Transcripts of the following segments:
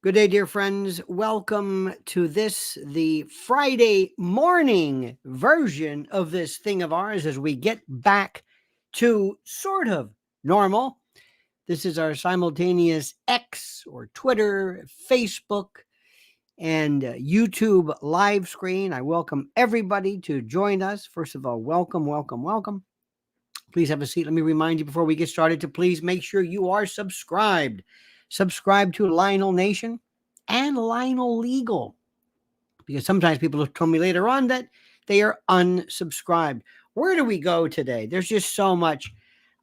Good day, dear friends. Welcome to the Friday morning version of this thing of ours as we get back to sort of normal. This is our simultaneous X or Twitter, Facebook, and YouTube live screen. I welcome everybody to join us. First of all, welcome, welcome, welcome. Please have a seat. Let me remind you before we get started to please make sure you are subscribed. Subscribe to Lionel Nation and Lionel Legal, because sometimes people have told me later on that they are unsubscribed. Where do we go today? There's just so much.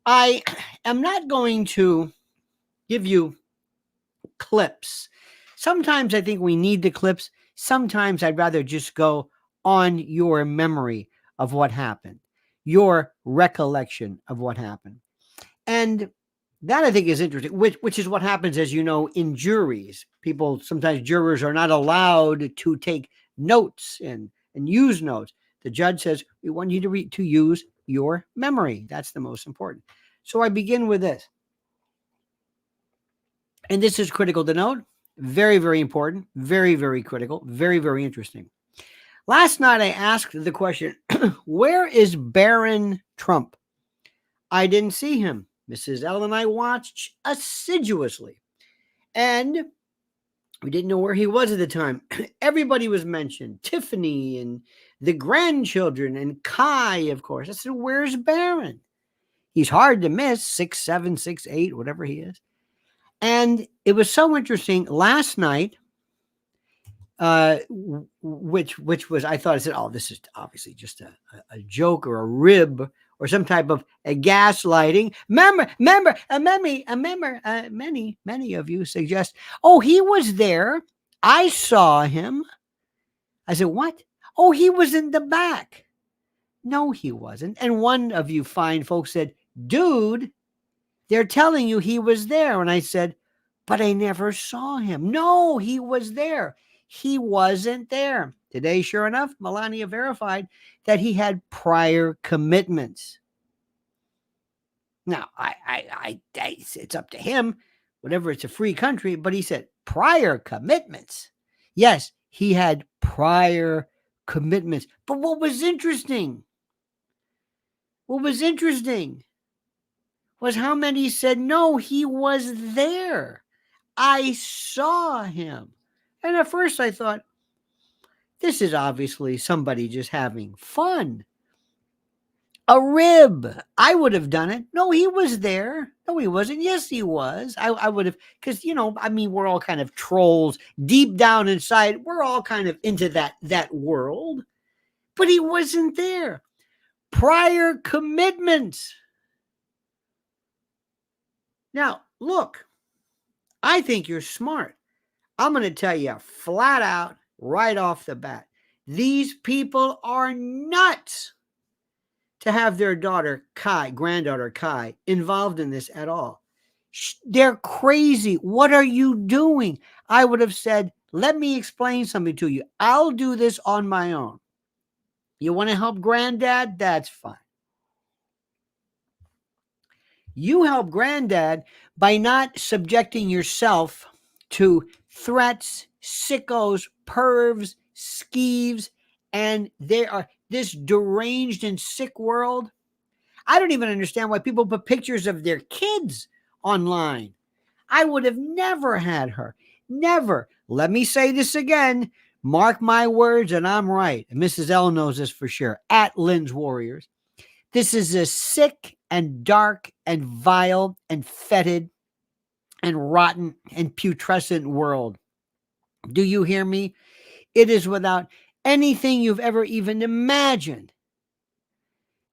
I am not going to give you clips. Sometimes I think we need the clips. Sometimes I'd rather just go on your memory of what happened, your recollection of what happened. And that I think is interesting, which is what happens, as you know, in juries. People, sometimes jurors are not allowed to take notes and use notes. The judge says, we want you to use your memory. That's the most important. So I begin with this. And this is critical to note. Very, very important. Very, very critical. Very, very interesting. Last night I asked the question, where is Barron Trump? I didn't see him. Mrs. L and I watched assiduously. And we didn't know where he was at the time. Everybody was mentioned. Tiffany and the grandchildren and Kai, of course. I said, where's Barron? He's hard to miss, 6'7", 6'8", whatever he is. And it was so interesting. Last night, which was, I thought, I said, oh, this is obviously just a joke or a rib or some type of a gaslighting. Many of you suggest, oh, he was there. I saw him. I said, what? Oh, he was in the back. No, he wasn't. And one of you fine folks said, dude, they're telling you he was there. And I said, but I never saw him. No, he was there. He wasn't there. Today, sure enough, Melania verified that he had prior commitments. Now, it's up to him, whatever, it's a free country, but he said prior commitments. Yes, he had prior commitments. But what was interesting was how many said, no, he was there. I saw him. And at first I thought, this is obviously somebody just having fun. A rib. I would have done it. No, he was there. No, he wasn't. Yes, he was. I would have, because, we're all kind of trolls deep down inside. We're all kind of into that world. But he wasn't there. Prior commitments. Now, look, I think you're smart. I'm going to tell you flat out, right off the bat, these people are nuts to have their granddaughter Kai, involved in this at all. They're crazy. What are you doing? I would have said, let me explain something to you. I'll do this on my own. You want to help granddad? That's fine. You help granddad by not subjecting yourself to threats, sickos, pervs, skeeves, and they are this deranged and sick world. I don't even understand why people put pictures of their kids online. I would have never had her. Never. Let me say this again. Mark my words, and I'm right. And Mrs. L knows this for sure. At Lynn's Warriors. This is a sick and dark and vile and fetid and rotten and putrescent world. Do you hear me? It is without anything you've ever even imagined.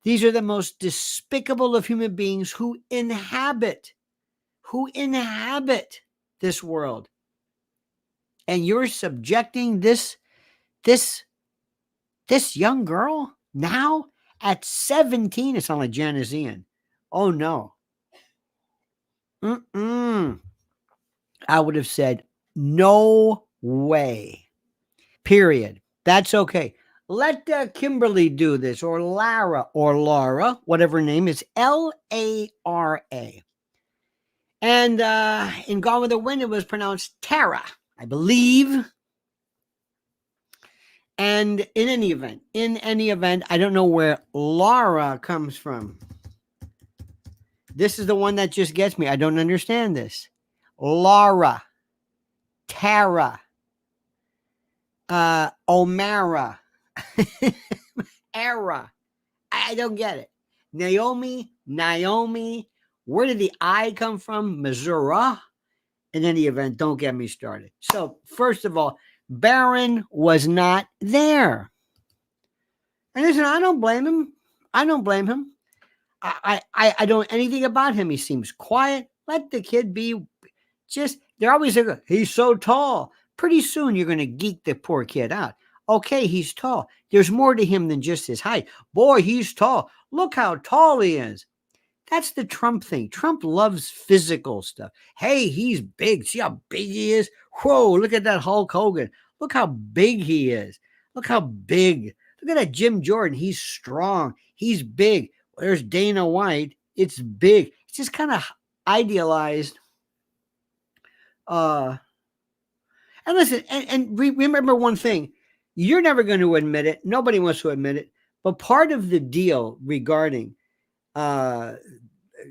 These are the most despicable of human beings who inhabit this world. And you're subjecting this young girl now at 17. It's on a Janesian. Oh no. I would have said, no way. Period. That's okay. Let Kimberly do this, or Lara, whatever her name is, Lara. And in Gone with the Wind, it was pronounced Tara. I believe. And in any event, I don't know where Laura comes from. This is the one that just gets me. I don't understand this. Laura, Tara, Omara, Era. I don't get it. Naomi, where did the I come from? Missouri. In any event, don't get me started. So, first of all, Barron was not there. And listen, I don't blame him. I don't anything about him. He seems quiet. Let the kid be. They're always like, he's so tall. Pretty soon you're going to geek the poor kid out. Okay, he's tall. There's more to him than just his height. Boy, he's tall. Look how tall he is. That's the Trump thing. Trump loves physical stuff. Hey, he's big. See how big he is? Whoa, look at that Hulk Hogan. Look how big he is. Look how big. Look at that Jim Jordan. He's strong. He's big. There's Dana White. It's big. It's just kind of idealized. And listen, and remember one thing. You're never going to admit it. Nobody wants to admit it. But part of the deal regarding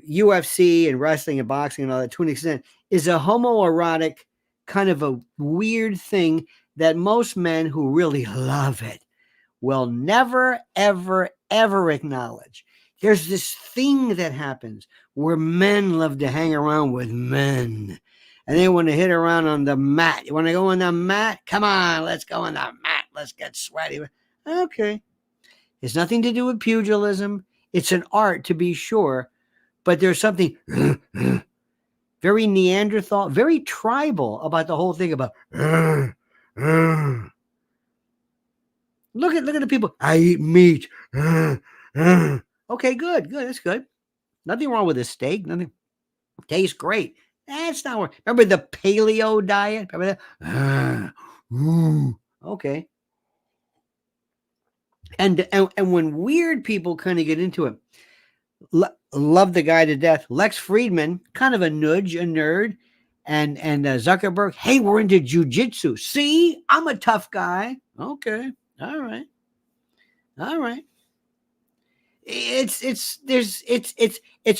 UFC and wrestling and boxing and all that, to an extent, is a homoerotic kind of a weird thing that most men who really love it will never, ever, ever acknowledge. There's this thing that happens where men love to hang around with men. And they want to hit around on the mat. You want to go on the mat? Come on, let's go on the mat. Let's get sweaty. Okay. It's nothing to do with pugilism. It's an art, to be sure. But there's something very Neanderthal, very tribal about the whole thing about look at the people. I eat meat. Okay, good. That's good. Nothing wrong with a steak. Nothing. Tastes great. That's not what. Remember the paleo diet? Remember that? Okay. And when weird people kind of get into it, love the guy to death. Lex Friedman, kind of a nerd, and Zuckerberg. Hey, we're into jujitsu. See, I'm a tough guy. Okay, all right. It's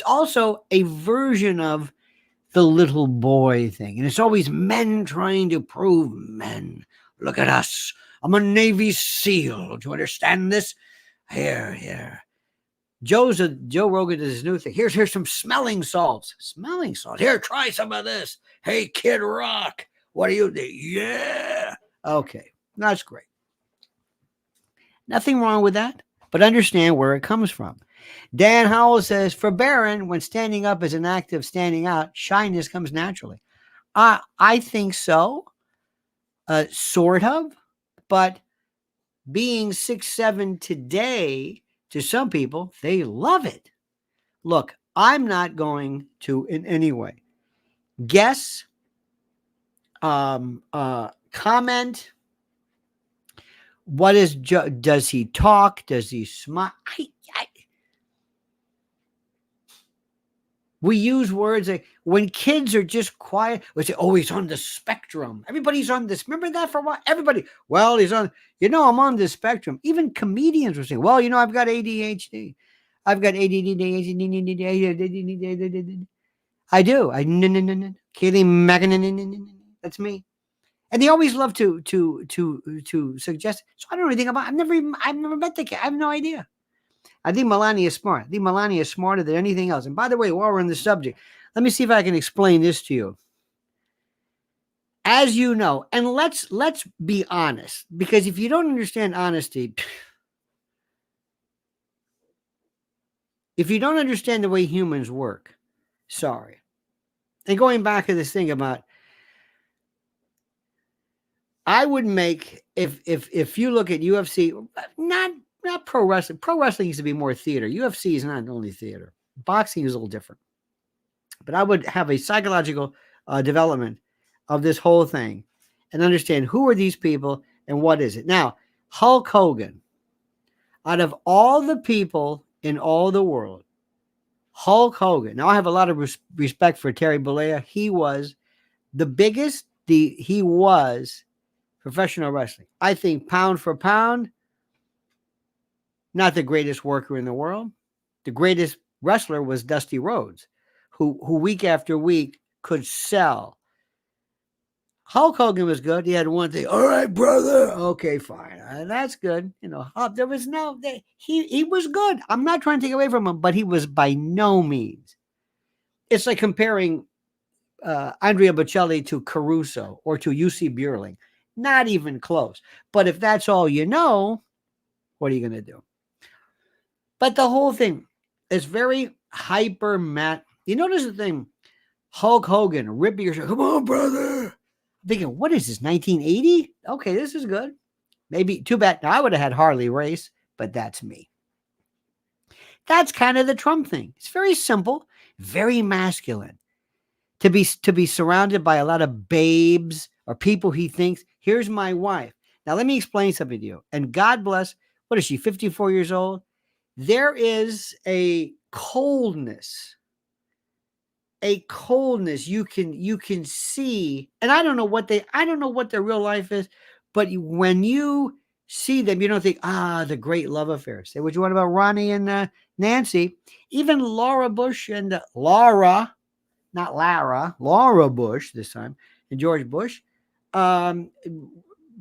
also a version of the little boy thing, and it's always men trying to prove men. Look at us. I'm a Navy SEAL. Do you understand this? Here. Joe Rogan does his new thing. Here's some smelling salts. Smelling salts. Here, try some of this. Hey, Kid Rock. What do you think? Yeah. Okay. That's great. Nothing wrong with that, but understand where it comes from. Dan Howell says, for Barron, when standing up is an act of standing out, shyness comes naturally. I think so. Sort of. But being 6'7" today, to some people, they love it. Look, I'm not going to in any way guess, comment. What is does he talk? Does he smile? We use words like when kids are just quiet, we say, oh, he's on the spectrum. Everybody's on this. Remember that for a while? Everybody, well, he's on, I'm on the spectrum. Even comedians were saying, well, I've got ADHD. I've got ADD. I do. That's me. And they always love to suggest. So I don't know anything about. I've never met the kid. I have no idea. I think Melania is smart. I think Melania is smarter than anything else. And by the way, while we're on the subject, let me see if I can explain this to you. As you know, and let's be honest, because if you don't understand honesty, if you don't understand the way humans work, sorry. And going back to this thing about, I would make if you look at UFC, not pro wrestling. Pro wrestling used to be more theater. UFC is not only theater. Boxing is a little different. But I would have a psychological development of this whole thing and understand who are these people and what is it. Now, Hulk Hogan, out of all the people in all the world, Hulk Hogan. Now, I have a lot of respect for Terry Bollea. He was the biggest, he was professional wrestling. I think pound for pound, not the greatest worker in the world. The greatest wrestler was Dusty Rhodes, who week after week could sell. Hulk Hogan was good. He had one thing. All right, brother. Okay, fine. That's good. There was he was good. I'm not trying to take away from him, but he was by no means. It's like comparing Andrea Bocelli to Caruso or to UC Burling. Not even close. But if that's all you know, what are you going to do? But the whole thing is very hyper mat. You notice the thing, Hulk Hogan ripping your shirt. Come on, brother. I'm thinking, what is this, 1980? Okay, this is good. Maybe, too bad. Now, I would have had Harley Race, but that's me. That's kind of the Trump thing. It's very simple, very masculine. To be surrounded by a lot of babes or people he thinks, here's my wife. Now, let me explain something to you. And God bless, what is she, 54 years old? There is a coldness you can see, and I don't know what their real life is, but when you see them, you don't think, the great love affair. Say what you want about Ronnie and Nancy. Even Laura Bush and Laura Bush this time, and George Bush,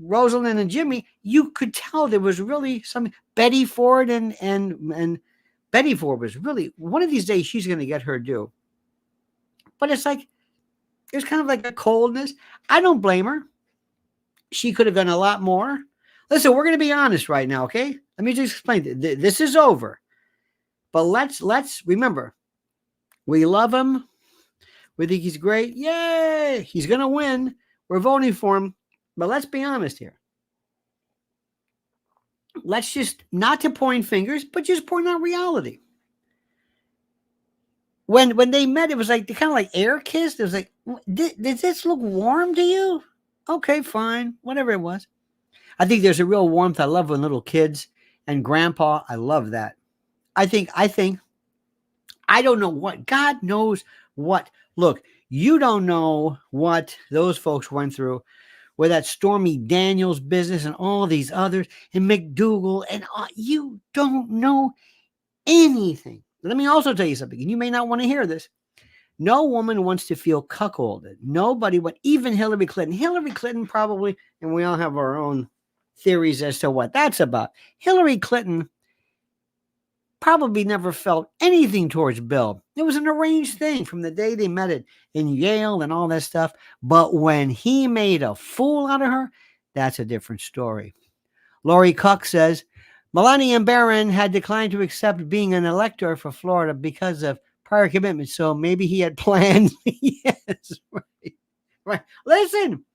Rosalind and Jimmy, you could tell there was really something. Betty Ford and Betty Ford was really, one of these days she's going to get her due. But it's like, there's kind of like a coldness. I don't blame her. She could have done a lot more. Listen, we're going to be honest right now, okay? Let me just explain. This is over. But let's remember, we love him. We think he's great. Yay! He's going to win. We're voting for him. But let's be honest here. Let's just, not to point fingers, but just point out reality. When they met, it was like, they kind of like air kissed. It was like, did this look warm to you? Okay, fine. Whatever it was. I think there's a real warmth. I love when little kids and grandpa, I love that. I think, I don't know what, God knows what. Look, you don't know what those folks went through with that Stormy Daniels business and all these others and McDougal, and you don't know anything. Let me also tell you something, and you may not want to hear this. No woman wants to feel cuckolded. Nobody, even Hillary Clinton. Hillary Clinton probably, and we all have our own theories as to what that's about. Hillary Clinton probably never felt anything towards Bill. It was an arranged thing from the day they met it in Yale and all that stuff. But when he made a fool out of her, that's a different story. Lori Cook says, Melania and Barron had declined to accept being an elector for Florida because of prior commitments. So maybe he had planned. Yes, right. Listen,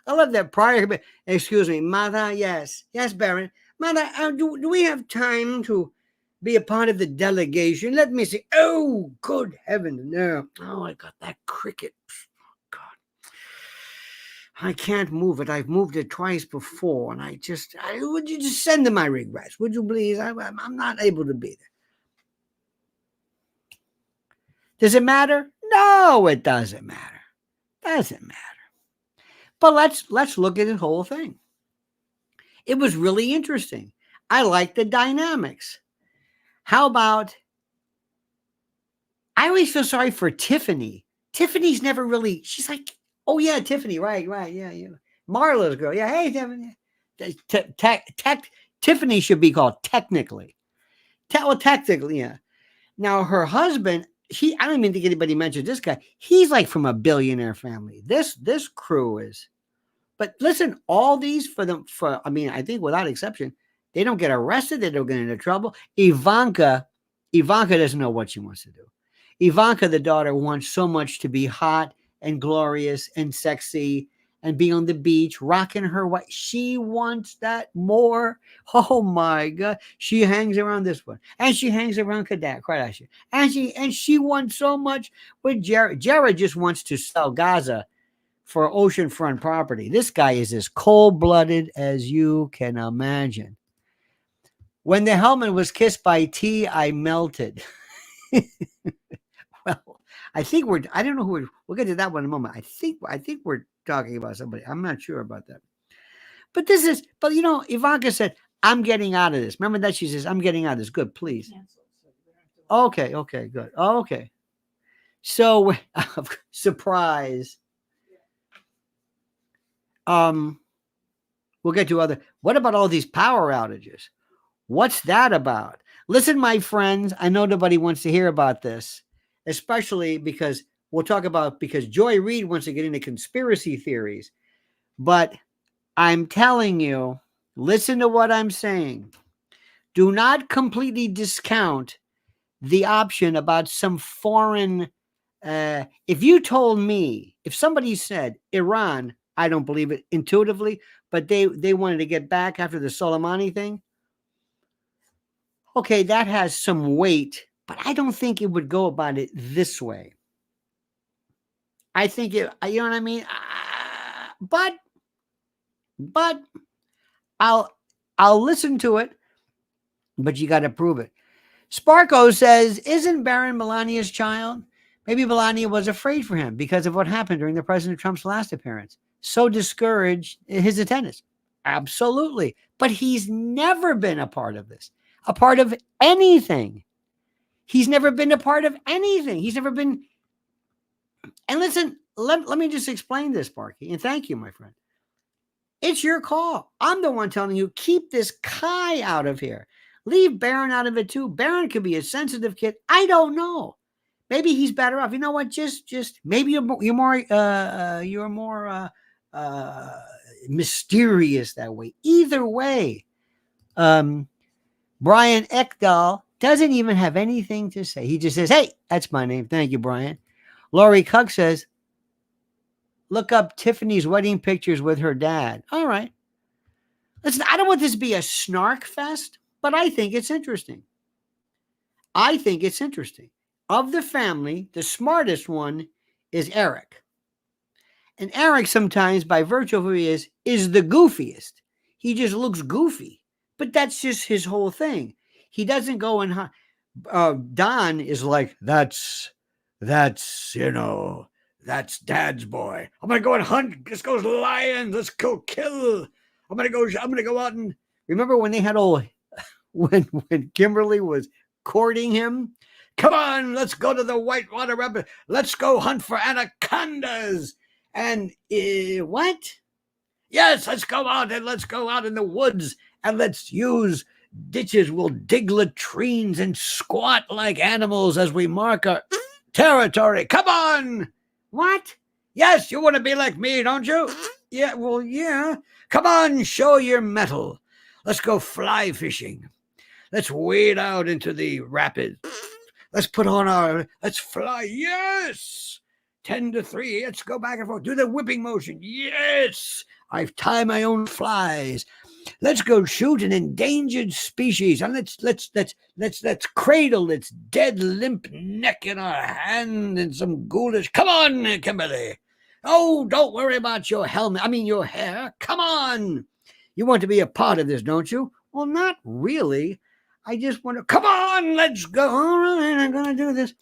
I love that prior commitment. Excuse me, Mother. Yes, Barron. Mother, do we have time to be a part of the delegation? Let me see. Oh, good heavens, no. Oh, I got that cricket. God. I can't move it. I've moved it twice before, and would you just send them my regrets? Would you please? I'm not able to be there. Does it matter? No, it doesn't matter. Doesn't matter. But let's look at the whole thing. It was really interesting. I like the dynamics. How about, I always feel sorry for Tiffany. Tiffany's never really, she's like, oh yeah, Tiffany, right, yeah. Marla's girl, yeah, hey, Tiffany. Tiffany should be called technically. Technically, yeah. Now, her husband, I don't even think anybody mentioned this guy. He's like from a billionaire family. This crew is. But listen, all these I think without exception, they don't get arrested. They don't get into trouble. Ivanka doesn't know what she wants to do. Ivanka, the daughter, wants so much to be hot and glorious and sexy and be on the beach, rocking her wife. She wants that more. Oh my God. She hangs around this one. And she hangs around Kardashian. And she wants so much with Jared. Jared just wants to sell Gaza for oceanfront property. This guy is as cold-blooded as you can imagine. When the helmet was kissed by T, I melted. Well, I think I don't know we'll get to that one in a moment. I think we're talking about somebody. I'm not sure about that. But Ivanka said, I'm getting out of this. Remember that? She says, I'm getting out of this. Good, please. Okay, good. Okay. So, surprise. We'll get to other. What about all these power outages? What's that about? Listen, my friends, I know nobody wants to hear about this, especially because because Joy Reid wants to get into conspiracy theories. But I'm telling you, listen to what I'm saying. Do not completely discount the option about some foreign. If you told me, if somebody said Iran, I don't believe it intuitively, but they wanted to get back after the Soleimani thing. Okay, that has some weight, but I don't think it would go about it this way. I think you know what I mean? But I'll listen to it, but you got to prove it. Sparko says, isn't Barron Melania's child? Maybe Melania was afraid for him because of what happened during the President Trump's last appearance. So discouraged his attendance. Absolutely. But he's never been a part of this, a part of anything. He's never been a part of anything. He's never been. And listen, let me just explain this, Sparky. And thank you, my friend. It's your call. I'm the one telling you, keep this Kai out of here. Leave Barron out of it too. Barron could be a sensitive kid. I don't know. Maybe he's better off. You know what? Just maybe you're more mysterious that way. Either way, Brian Ekdahl doesn't even have anything to say. He just says, "Hey, that's my name. Thank you, Brian." Lori Cook says, "Look up Tiffany's wedding pictures with her dad." All right. Listen, I don't want this to be a snark fest, but I think it's interesting. Of the family, the smartest one is Eric. And Eric sometimes, by virtue of who he is the goofiest. He just looks goofy. But that's just his whole thing. He doesn't go and... Don is like, that's dad's boy. I'm going to go and hunt. Let's go lions. Let's go kill. I'm going to go out and... Remember when they had when Kimberly was courting him? Come on, let's go to the Whitewater Rapids. Let's go hunt for anacondas. And what? Yes, let's go out in the woods and let's use ditches. We'll dig latrines and squat like animals as we mark our territory. Come on. What? Yes, you want to be like me, don't you? Yeah, well, yeah. Come on, show your mettle. Let's go fly fishing. Let's wade out into the rapids. Let's fly. Yes. 10-3. Let's go back and forth. Do the whipping motion. Yes. I've tied my own flies. Let's go shoot an endangered species. And let's cradle its dead limp neck in our hand in some ghoulish. Come on, Kimberly. Oh, don't worry about your helmet. I mean, your hair. Come on. You want to be a part of this, don't you? Well, not really. I just want to, come on, let's go. All right, I'm going to do this.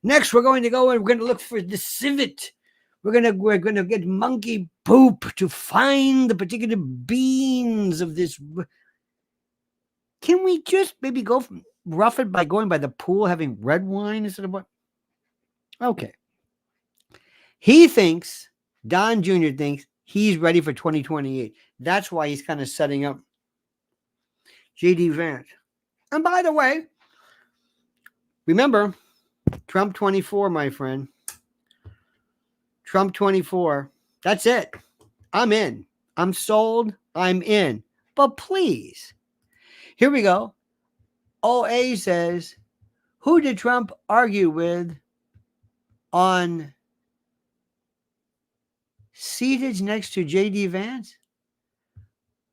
Next, we're going to go and we're going to look for the civet. We're going to get monkey poop to find the particular beans of this. Can we just maybe rough it by going by the pool, having red wine instead of what? Okay. Don Jr. thinks he's ready for 2028. That's why he's kind of setting up J.D. Vance. And by the way, remember, Trump 24, my friend. Trump 24. That's it. I'm in. I'm sold. I'm in. But please, here we go. OA says, who did Trump argue with on seated next to J.D. Vance?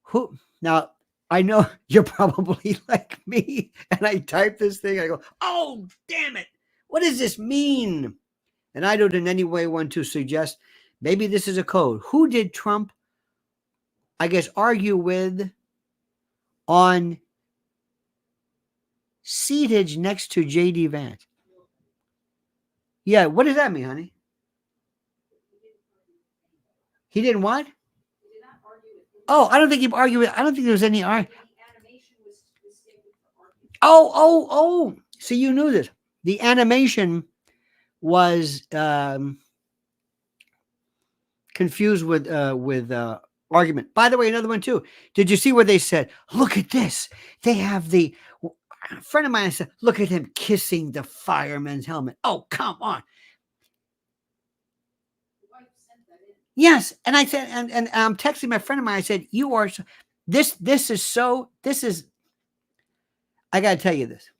Who? Now, I know you're probably like me, and I type this thing, I go, oh, damn it. What does this mean? And I don't in any way want to suggest maybe this is a code. Who did Trump, I guess, argue with on seated next to J.D. Vance? Yeah, what does that mean, honey? He didn't what? Oh, I don't think he argued with. I don't think there was any argument. Oh. So you knew this. The animation was confused with argument. By the way, another one too. Did you see where they said, "Look at this"? They have the a friend of mine said, "Look at him kissing the fireman's helmet." Oh, come on. Yes, and I said, and I'm texting my friend of mine. I said, "You are this. This is so. This is. I got to tell you this.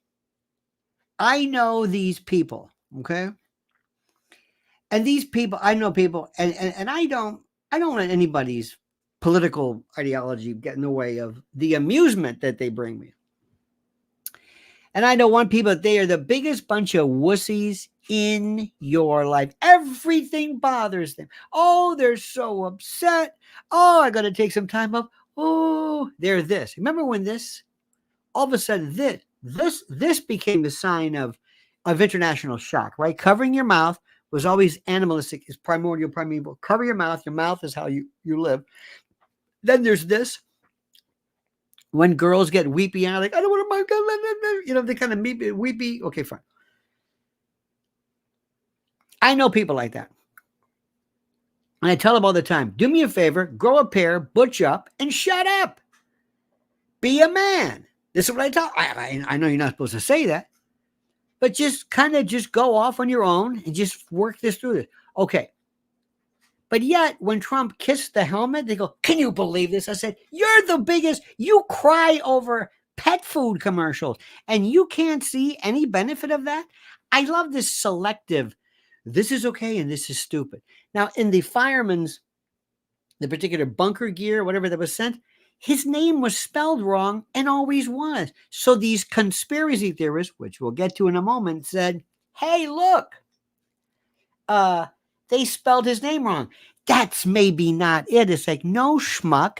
I know these people, okay, and these people. I know people, and I don't let anybody's political ideology get in the way of the amusement that they bring me. And I know one people, they are the biggest bunch of wussies in your life. Everything bothers them. Oh, they're so upset. Oh, I got to take some time off. Oh, they're this. Remember when this, all of a sudden, this became the sign of international shock, right? Covering your mouth was always animalistic, is primordial, primeval. Cover your mouth. Your mouth is how you live. Then there's this. When girls get weepy and like, I don't want to, you know, they kind of weepy. Okay, fine. I know people like that. And I tell them all the time, do me a favor, grow a pair, butch up, and shut up. Be a man. This is what I tell. I know you're not supposed to say that, but just kind of just go off on your own and just work this through. Okay. But yet, when Trump kissed the helmet, they go, can you believe this? I said, you're the biggest. You cry over pet food commercials, and you can't see any benefit of that. I love this selective, this is okay and this is stupid. Now, in the fireman's, the particular bunker gear, whatever that was sent, his name was spelled wrong and always was. So these conspiracy theorists, which we'll get to in a moment, said, hey, look, they spelled his name wrong. That's maybe not it. It's like, no, schmuck,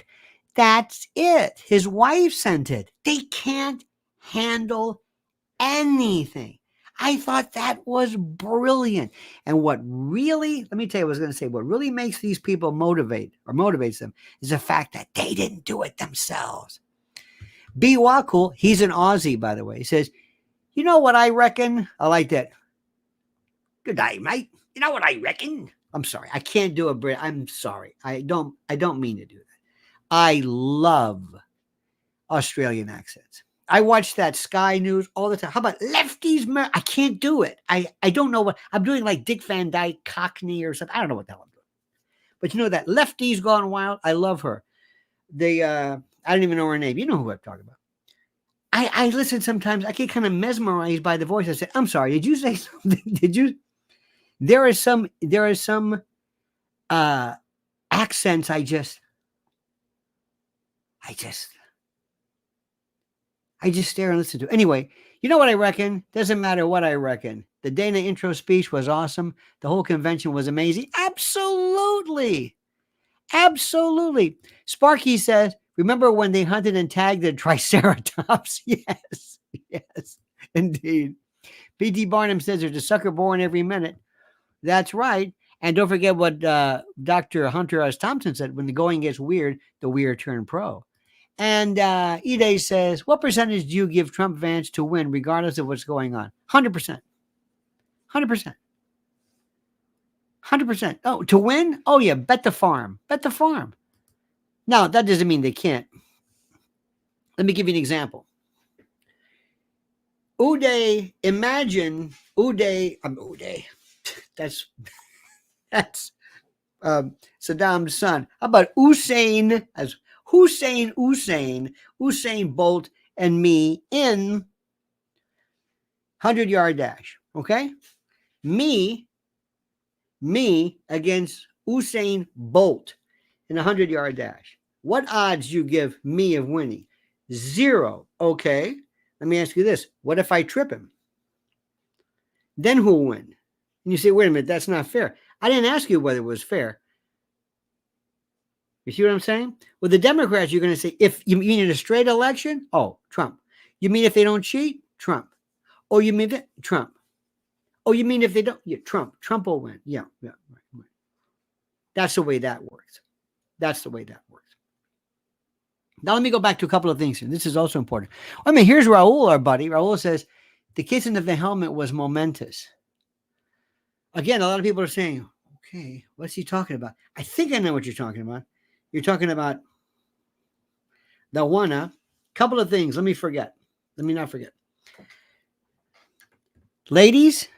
that's it. His wife sent it. They can't handle anything. I thought that was brilliant. And what really, let me tell you what I was going to say, what really makes these people motivates them is the fact that they didn't do it themselves. B. Wakul, he's an Aussie, by the way. He says, you know what I reckon? I like that. Good day, mate. You know what I reckon? I'm sorry. I can't do a Brit. I'm sorry. I don't mean to do that. I love Australian accents. I watch that Sky News all the time. How about lefties? I can't do it. I don't know what I'm doing, like Dick Van Dyke Cockney or something. I don't know what the hell I'm doing. But you know that lefties gone wild. I love her. They I don't even know her name. You know who I'm talking about. I listen sometimes. I get kind of mesmerized by the voice. I say, I'm sorry. Did you say something? Did you? There are some accents I just stare and listen to. Anyway, you know what I reckon? Doesn't matter what I reckon. The Dana intro speech was awesome. The whole convention was amazing. Absolutely. Absolutely. Sparky says, remember when they hunted and tagged the Triceratops? Yes. Yes, indeed. P.T. Barnum says there's a sucker born every minute. That's right. And don't forget what Dr. Hunter S. Thompson said, when the going gets weird, the weird turn pro. And Ide says, what percentage do you give Trump Vance to win regardless of what's going on? 100%. 100%. 100%. Oh, to win? Oh, yeah. Bet the farm. Bet the farm. Now, that doesn't mean they can't. Let me give you an example. Uday, imagine Uday. That's Saddam's son. How about Usain Bolt and me in 100-yard dash. Okay? Me against Usain Bolt in a 100-yard dash. What odds do you give me of winning? 0. Okay. Let me ask you this. What if I trip him? Then who'll win? And you say, wait a minute, that's not fair. I didn't ask you whether it was fair. You see what I'm saying? With the Democrats, you're going to say, if you mean in a straight election, oh, Trump. You mean if they don't cheat? Trump. Oh, you mean that? Trump. Oh, you mean if they don't? Yeah, Trump will win. Yeah, yeah, right. That's the way that works. That's the way that works. Now let me go back to a couple of things here. This is also important. I mean, here's Raul, our buddy. Raul says the kissing of the helmet was momentous. Again, a lot of people are saying, "Okay, what's he talking about?" I think I know what you're talking about. You're talking about the one. Couple of things. Let me forget. Let me not forget. Ladies,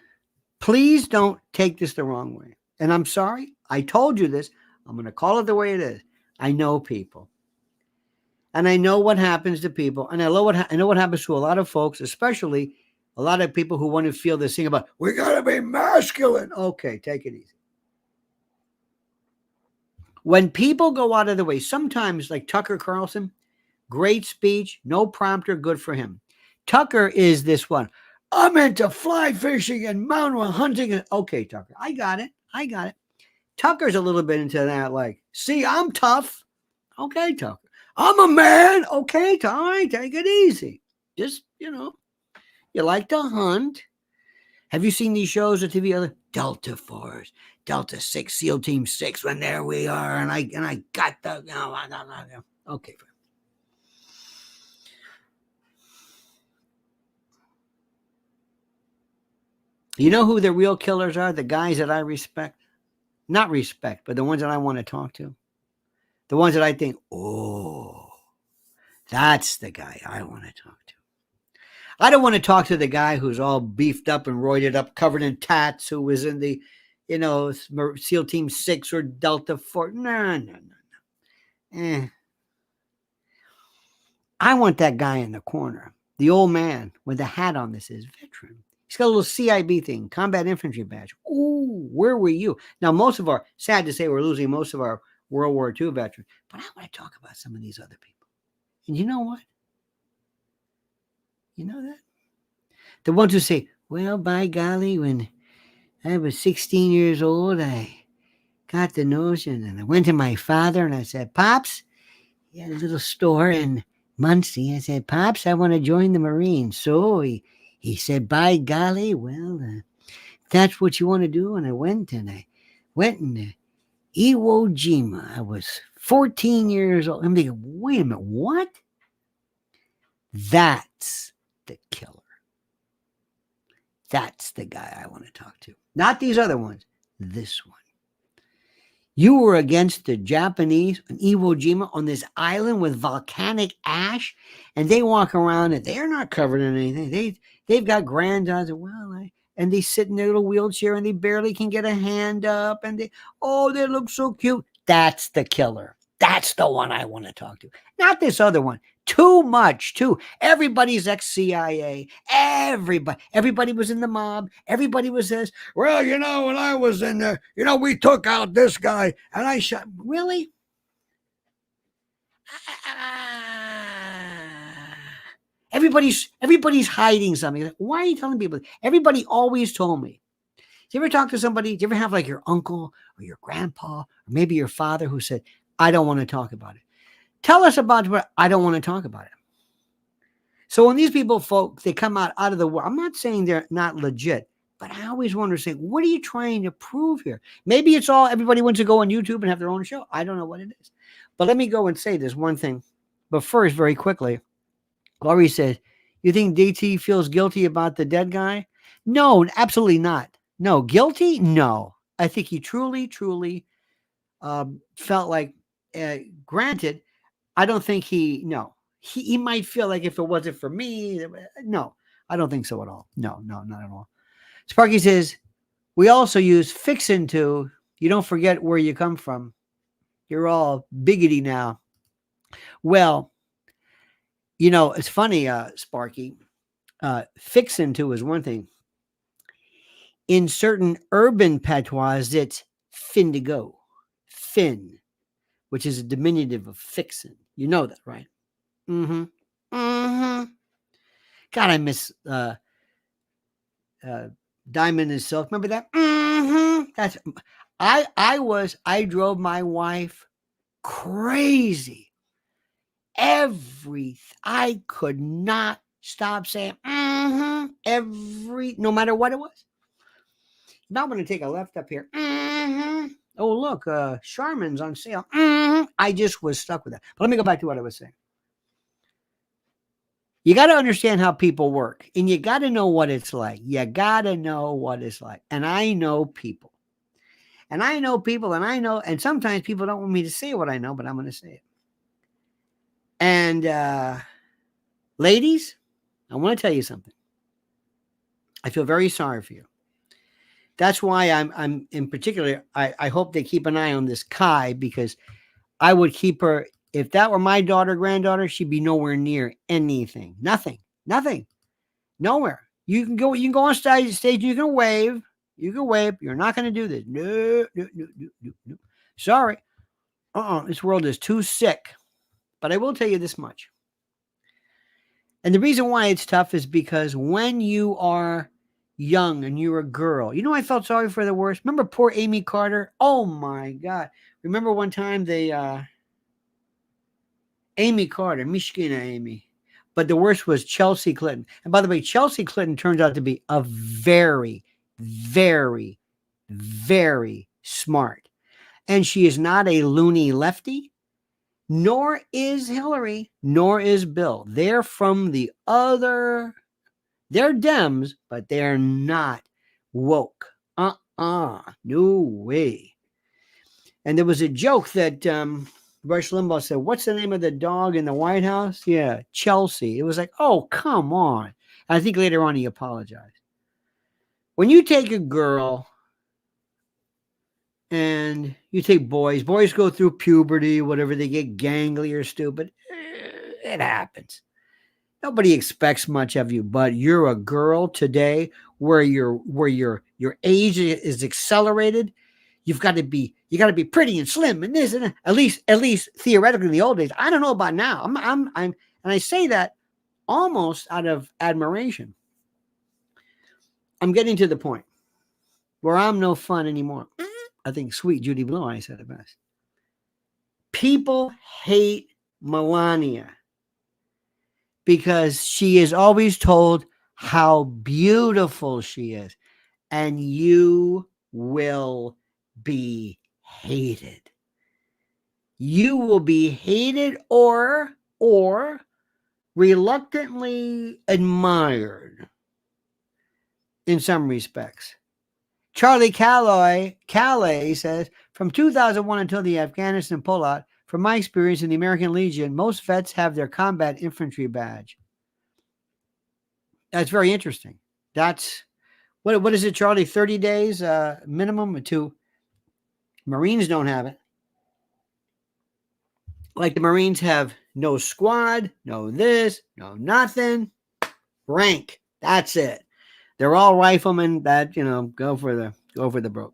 please don't take this the wrong way. And I'm sorry. I told you this. I'm going to call it the way it is. I know people. And I know what happens to people. And I know what happens to a lot of folks, especially a lot of people who want to feel this thing about, we got to be masculine. Okay, take it easy. When people go out of the way, sometimes like Tucker Carlson, great speech, no prompter, good for him. Tucker is this one. I'm into fly fishing and mountain hunting. Okay, Tucker, I got it. I got it. Tucker's a little bit into that, like, see, I'm tough. Okay, Tucker. I'm a man. Okay, all right, take it easy. Just, you like to hunt. Have you seen these shows on TV? Other Delta Force, Delta 6, SEAL Team 6, when there we are, and I got the okay. You know who the real killers are? The guys that I respect. Not respect, but the ones that I want to talk to. The ones that I think, oh, that's the guy I want to talk to. I don't want to talk to the guy who's all beefed up and roided up, covered in tats, who was in the, SEAL Team 6 or Delta 4. No. I want that guy in the corner, the old man with the hat on that says veteran. He's got a little CIB thing, combat infantry badge. Ooh, where were you? Now, sad to say, we're losing most of our World War II veterans, but I want to talk about some of these other people. And you know what? You know that? The ones who say, well, by golly, when I was 16 years old, I got the notion and I went to my father and I said, Pops, he had a little store in Muncie. I said, Pops, I want to join the Marines. So he said, by golly, well, that's what you want to do. And I went in Iwo Jima. I was 14 years old. I'm thinking, wait a minute, what? That's the killer. That's the guy I want to talk to. Not these other ones. This one. You were against the Japanese in Iwo Jima on this island with volcanic ash, and they walk around and they're not covered in anything. They've got grandsons, and they sit in their little wheelchair and they barely can get a hand up, and they look so cute. That's the killer. That's the one I want to talk to. Not this other one. Too much, too. Everybody's ex-CIA. Everybody was in the mob. Everybody was this. Well, when I was in there, we took out this guy and I shot. Really? Everybody's hiding something. Why are you telling people? Everybody always told me. Do you ever talk to somebody? Do you ever have like your uncle or your grandpa or maybe your father who said, I don't want to talk about it? Tell us about what I don't want to talk about it. So when these folk, they come out of the world, I'm not saying they're not legit, but I always wonder, say, what are you trying to prove here? Maybe it's all everybody wants to go on YouTube and have their own show. I don't know what it is. But let me go and say this one thing. But first, very quickly, Laurie said, you think DT feels guilty about the dead guy? No, absolutely not. No, guilty? No. I think he truly felt like, granted, I don't think he might feel like if it wasn't for me, no, I don't think so at all. No, not at all. Sparky says, we also use fixin' to, you don't forget where you come from. You're all biggity now. Well, it's funny, Sparky, fixin' to is one thing. In certain urban patois, it's fin to go. Fin, which is a diminutive of fixin'. You know that, right? Mm-hmm. Mm-hmm. God, I miss Diamond and Silk. Remember that? Mm-hmm. That's I drove my wife crazy. I could not stop saying no matter what it was. Now I'm going to take a left up here. Oh, look, Charmin's on sale. I just was stuck with that. But let me go back to what I was saying. You got to understand how people work, and you got to know what it's like. You got to know what it's like. And I know people. And I know people, and sometimes people don't want me to say what I know, but I'm going to say it. And ladies, I want to tell you something. I feel very sorry for you. That's why I'm in particular, I hope they keep an eye on this Kai, because I would keep her. If that were my daughter, granddaughter, she'd be nowhere near anything. Nothing. Nowhere. You can go on stage, you can wave. You're not going to do this. No. Sorry. This world is too sick. But I will tell you this much. And the reason why it's tough is because when you are young and you're a girl, I felt sorry for the worst. Remember poor Amy Carter? Oh my God. Remember one time Amy Carter, Mishkina Amy. But the worst was Chelsea Clinton. And by the way, Chelsea Clinton turns out to be a very, very, very smart. And she is not a loony lefty, nor is Hillary, nor is Bill. They're from the other, they're Dems, but they're not woke. No way. And there was a joke that Rush Limbaugh said, what's the name of the dog in the White House? Yeah, Chelsea. It was like, oh, come on. And I think later on he apologized. When you take a girl and you take boys go through puberty, whatever, they get gangly or stupid. It happens. Nobody expects much of you, but you're a girl today where your age is accelerated. You got to be pretty and slim and this and that. At least theoretically in the old days. I don't know about now. And I say that almost out of admiration. I'm getting to the point where I'm no fun anymore. I think sweet Judy Blue Eye said it best. People hate Melania because she is always told how beautiful she is, and you will be hated. You will be hated or reluctantly admired in some respects. Charlie Calais says, from 2001 until the Afghanistan pullout, from my experience in the American Legion, most vets have their combat infantry badge. That's very interesting. That's, what is it, Charlie? 30 days minimum to. Marines don't have it. Like the Marines have no squad, no this, no nothing. Rank. That's it. They're all riflemen that, go for the broke.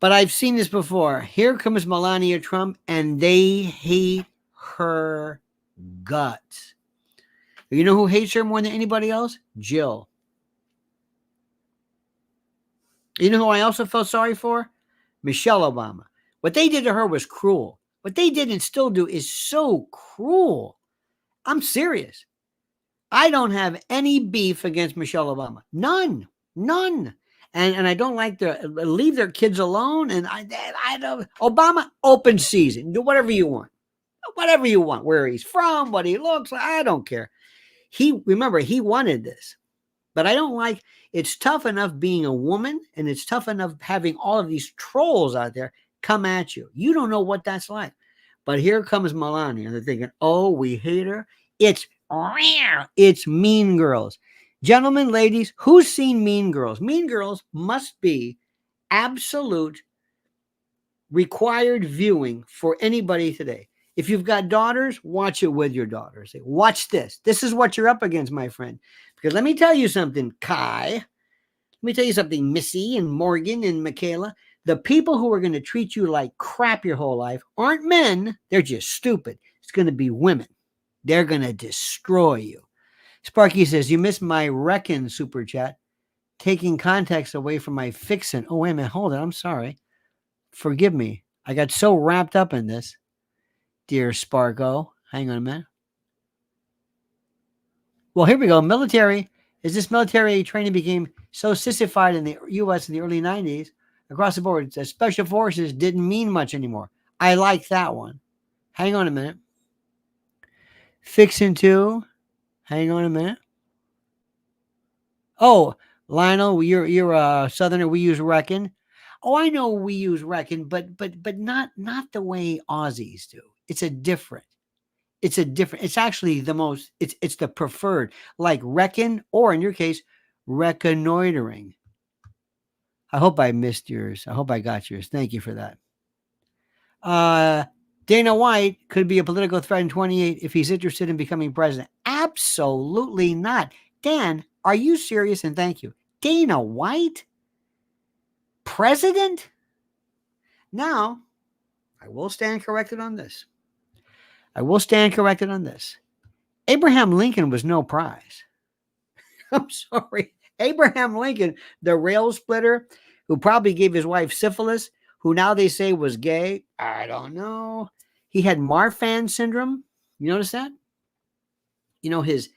But I've seen this before. Here comes Melania Trump, and they hate her guts. You know who hates her more than anybody else? Jill. You know who I also felt sorry for? Michelle Obama. What they did to her was cruel. What they did and still do is so cruel. I'm serious. I don't have any beef against Michelle Obama. None. And I don't like to leave their kids alone. And I don't. Obama, open season. Do whatever you want. Where he's from, what he looks like. I don't care. He wanted this. But I don't like, it's tough enough being a woman, and it's tough enough having all of these trolls out there come at you. You don't know what that's like. But here comes Melania. They're thinking, oh, we hate her. It's Mean Girls. Gentlemen, ladies, who's seen Mean Girls? Mean Girls must be absolute required viewing for anybody today. If you've got daughters, watch it with your daughters. Watch this. This is what you're up against, my friend. Because let me tell you something, Kai. Let me tell you something, Missy and Morgan and Michaela. The people who are going to treat you like crap your whole life aren't men. They're just stupid. It's going to be women. They're going to destroy you. Sparky says, you missed my Reckon super chat. Taking context away from my fixin'. Oh, wait a minute. Hold it. I'm sorry. Forgive me. I got so wrapped up in this. Dear Sparko. Hang on a minute. Well, here we go. Military As this military training became so sissified in the U.S. in the early 90s, across the board, that special forces didn't mean much anymore. I like that one. Hang on a minute. Fixin' to. Hang on a minute. Oh, Lionel, you're a Southerner. We use reckon. Oh, I know we use reckon, but not the way Aussies do. It's a different. It's a different. It's actually the most. It's the preferred, like reckon, or in your case, reconnoitering. I hope I missed yours. I hope I got yours. Thank you for that. Dana White could be a political threat in 28 if he's interested in becoming president. Absolutely not. Dan, are you serious? And thank you. Dana White? President? Now, I will stand corrected on this. Abraham Lincoln was no prize. I'm sorry. Abraham Lincoln, the rail splitter, who probably gave his wife syphilis, who now they say was gay. I don't know. He had Marfan syndrome. You notice that? You know, his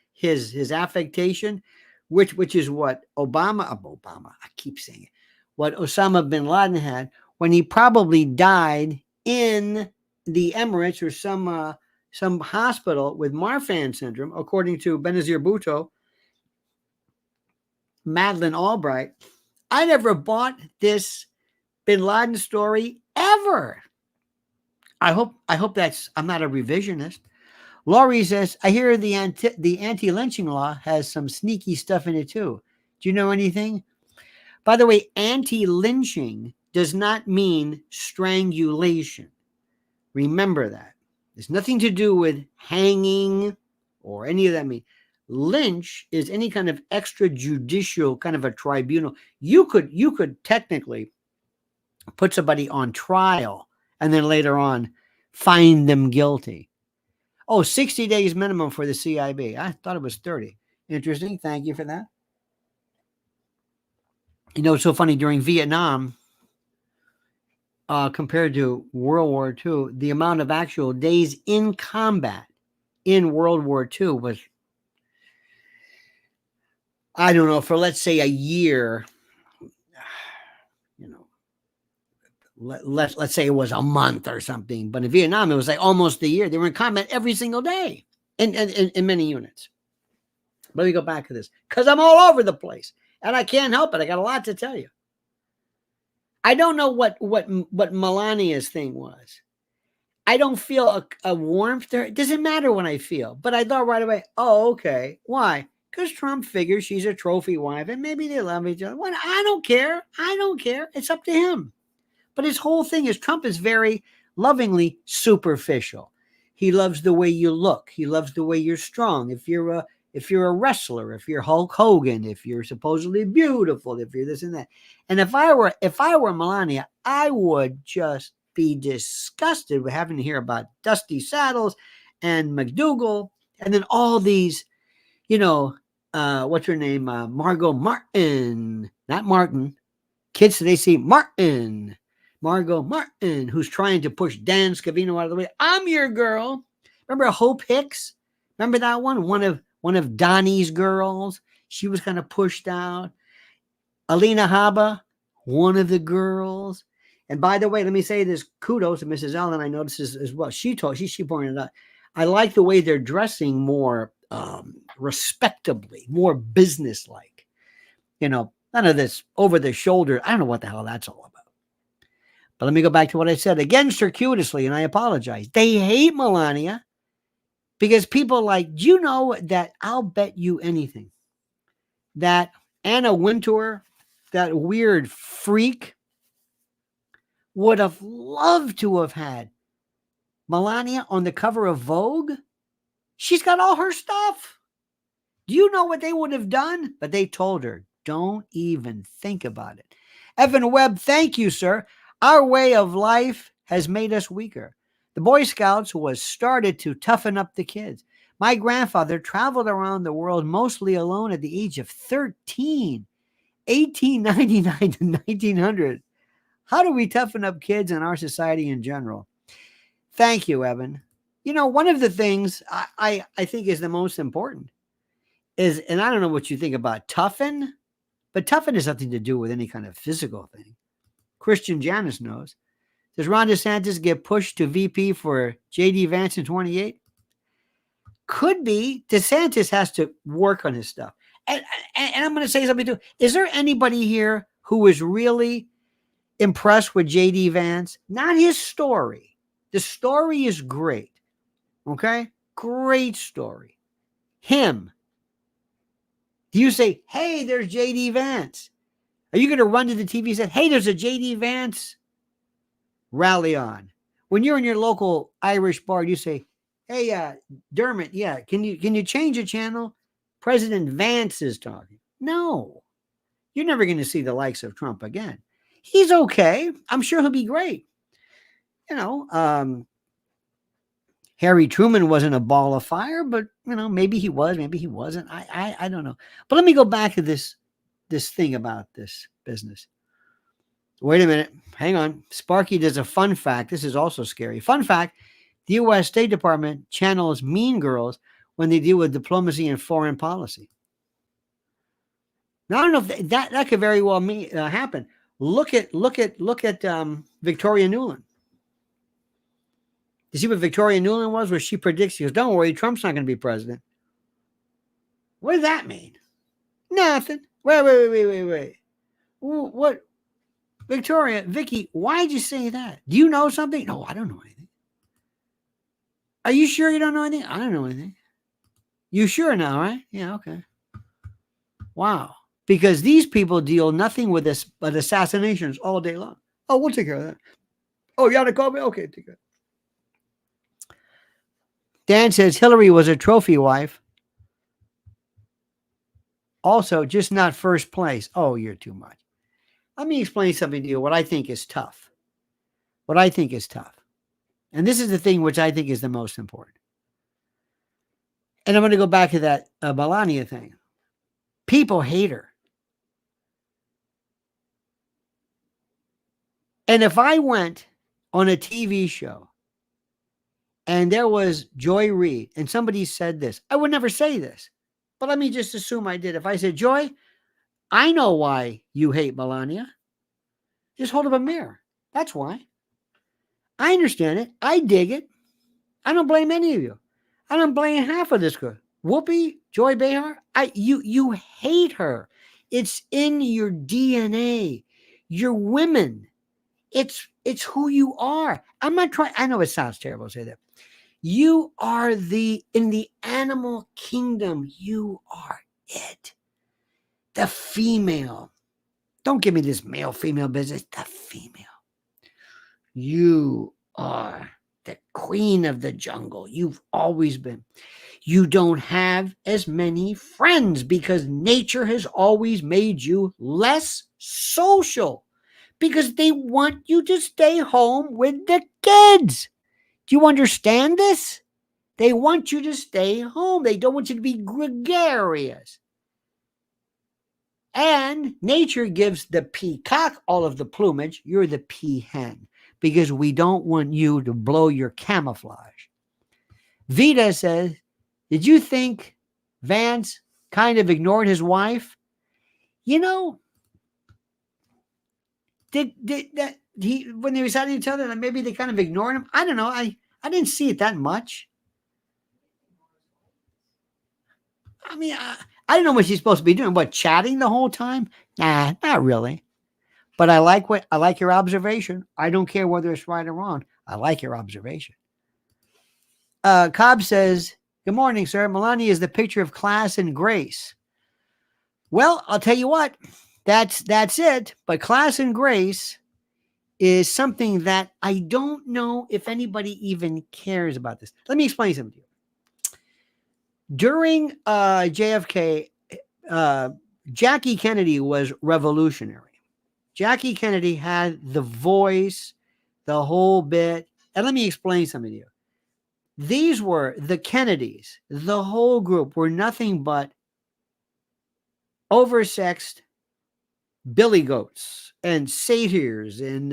affectation, which is what Obama, I keep saying it, what Osama bin Laden had when he probably died in the Emirates or some hospital with Marfan syndrome, according to Benazir Bhutto, Madeleine Albright. I never bought this bin Laden story ever. I hope that's, I'm not a revisionist. Laurie says, I hear the anti-lynching law has some sneaky stuff in it too. Do you know anything? By the way, anti-lynching does not mean strangulation. Remember that. There's nothing to do with hanging or any of that. Lynch is any kind of extrajudicial kind of a tribunal. You could technically put somebody on trial and then later on find them guilty. Oh, 60 days minimum for the CIB. I thought it was 30. Interesting. Thank you for that. You know, it's so funny during Vietnam, compared to World War II, the amount of actual days in combat in World War II was, I don't know, for let's say a year, you know, let's say it was a month or something. But in Vietnam, it was like almost a year. They were in combat every single day in many units. Let me go back to this because I'm all over the place and I can't help it. I got a lot to tell you. I don't know what Melania's thing was. I don't feel a warmth there. It doesn't matter when I feel, but I thought right away, oh, okay. Why? Because Trump figures she's a trophy wife and maybe they love each other. Well, I don't care. It's up to him. But his whole thing is Trump is very lovingly superficial. He loves the way you look. He loves the way you're strong. If you're a wrestler, if you're Hulk Hogan, if you're supposedly beautiful, if you're this and that. And if I were Melania, I would just be disgusted with having to hear about Dusty Saddles and McDougal and then all these, you know, what's her name? Margot Martin, not Martin. Kids today see Martin. Margot Martin, who's trying to push Dan Scavino out of the way. I'm your girl. Remember Hope Hicks? Remember that one? One of Donnie's girls. She was kind of pushed out. Alina Habba, one of the girls. And by the way, let me say this kudos to Mrs. Allen. I noticed this as well. She pointed out, I like the way they're dressing more respectably, more businesslike. You know, none of this over the shoulder. I don't know what the hell that's all about. But let me go back to what I said again circuitously, and I apologize. They hate Melania because people like, do you know that I'll bet you anything that Anna Wintour, that weird freak, would have loved to have had Melania on the cover of Vogue? She's got all her stuff. Do you know what they would have done? But they told her, don't even think about it. Evan Webb, thank you, sir. Our way of life has made us weaker. The Boy Scouts was started to toughen up the kids. My grandfather traveled around the world mostly alone at the age of 13, 1899 to 1900. How do we toughen up kids in our society in general? Thank you, Evan. You know, one of the things I think is the most important is, and I don't know what you think about toughen, but toughen has nothing to do with any kind of physical thing. Christian Janice knows. Does Ron DeSantis get pushed to VP for J.D. Vance in 28? Could be. DeSantis has to work on his stuff. And I'm going to say something too. Is there anybody here who is really impressed with J.D. Vance? Not his story. The story is great. Okay? Great story. Him. Do you say, hey, there's J.D. Vance? Are you going to run to the TV and say, hey, there's a J.D. Vance rally on? When you're in your local Irish bar, you say, hey, Dermot, yeah, can you change the channel? President Vance is talking. No, you're never going to see the likes of Trump again. He's okay. I'm sure he'll be great. You know, Harry Truman wasn't a ball of fire, but you know, maybe he was, maybe he wasn't. I don't know. But let me go back to this thing about this business. Wait a minute. Hang on. Sparky does a fun fact. This is also scary. Fun fact. The U.S. State Department channels mean girls when they deal with diplomacy and foreign policy. Now, I don't know if that could very well happen. Look at Victoria Nuland. You see what Victoria Nuland was? Where she predicts, she goes, don't worry, Trump's not going to be president. What does that mean? Nothing. Wait. What? Victoria, Vicky, why'd you say that? Do you know something? No, I don't know anything. Are you sure you don't know anything? I don't know anything. You sure now, right? Yeah, okay. Wow. Because these people deal nothing with this but assassinations all day long. Oh, we'll take care of that. Oh, you want to call me? Okay, take care. Dan says Hillary was a trophy wife. Also, just not first place. Oh, you're too much. Let me explain something to you, what I think is tough. What I think is tough. And this is the thing which I think is the most important. And I'm going to go back to that Melania thing. People hate her. And if I went on a TV show and there was Joy Reid and somebody said this, I would never say this. But let me just assume I did. If I said, Joy, I know why you hate Melania. Just hold up a mirror. That's why. I understand it. I dig it. I don't blame any of you. I don't blame half of this girl. Whoopi, Joy Behar, you hate her. It's in your DNA. You're women. It's who you are. I'm not trying. I know it sounds terrible to say that. You are in the animal kingdom. You are it. The female. Don't give me this male-female business. The female. You are the queen of the jungle. You've always been. You don't have as many friends because nature has always made you less social because they want you to stay home with the kids. Do you understand this? They want you to stay home. They don't want you to be gregarious. And nature gives the peacock all of the plumage. You're the peahen because we don't want you to blow your camouflage. Vita says, did you think Vance kind of ignored his wife? You know, did that when they were beside each other, maybe they kind of ignored him? I don't know. I didn't see it that much. I mean, I don't know what she's supposed to be doing. What, chatting the whole time? Nah, not really. But I like your observation. I don't care whether it's right or wrong. I like your observation. Cobb says, good morning, sir. Melania is the picture of class and grace. Well, I'll tell you what, that's it. But class and grace is something that I don't know if anybody even cares about this. Let me explain something to you. During JFK, Jackie Kennedy was revolutionary. Jackie Kennedy had the voice, the whole bit. And let me explain something to you. These were the Kennedys, the whole group were nothing but oversexed billy goats and satyrs and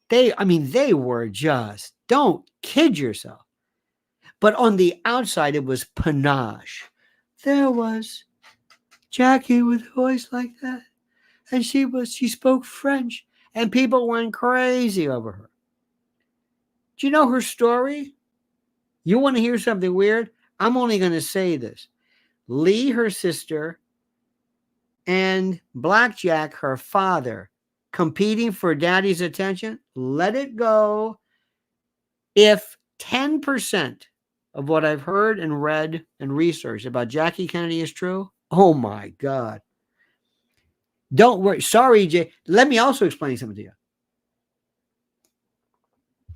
they were just, don't kid yourself. But on the outside, it was panache. there was Jackie with a voice like that. And she spoke French. And people went crazy over her. Do you know her story? You want to hear something weird? I'm only going to say this. Lee, her sister, and Blackjack, her father, competing for daddy's attention, let it go. If 10% of what I've heard and read and researched about Jackie Kennedy is true, oh my God. Don't worry. Sorry, Jay. Let me also explain something to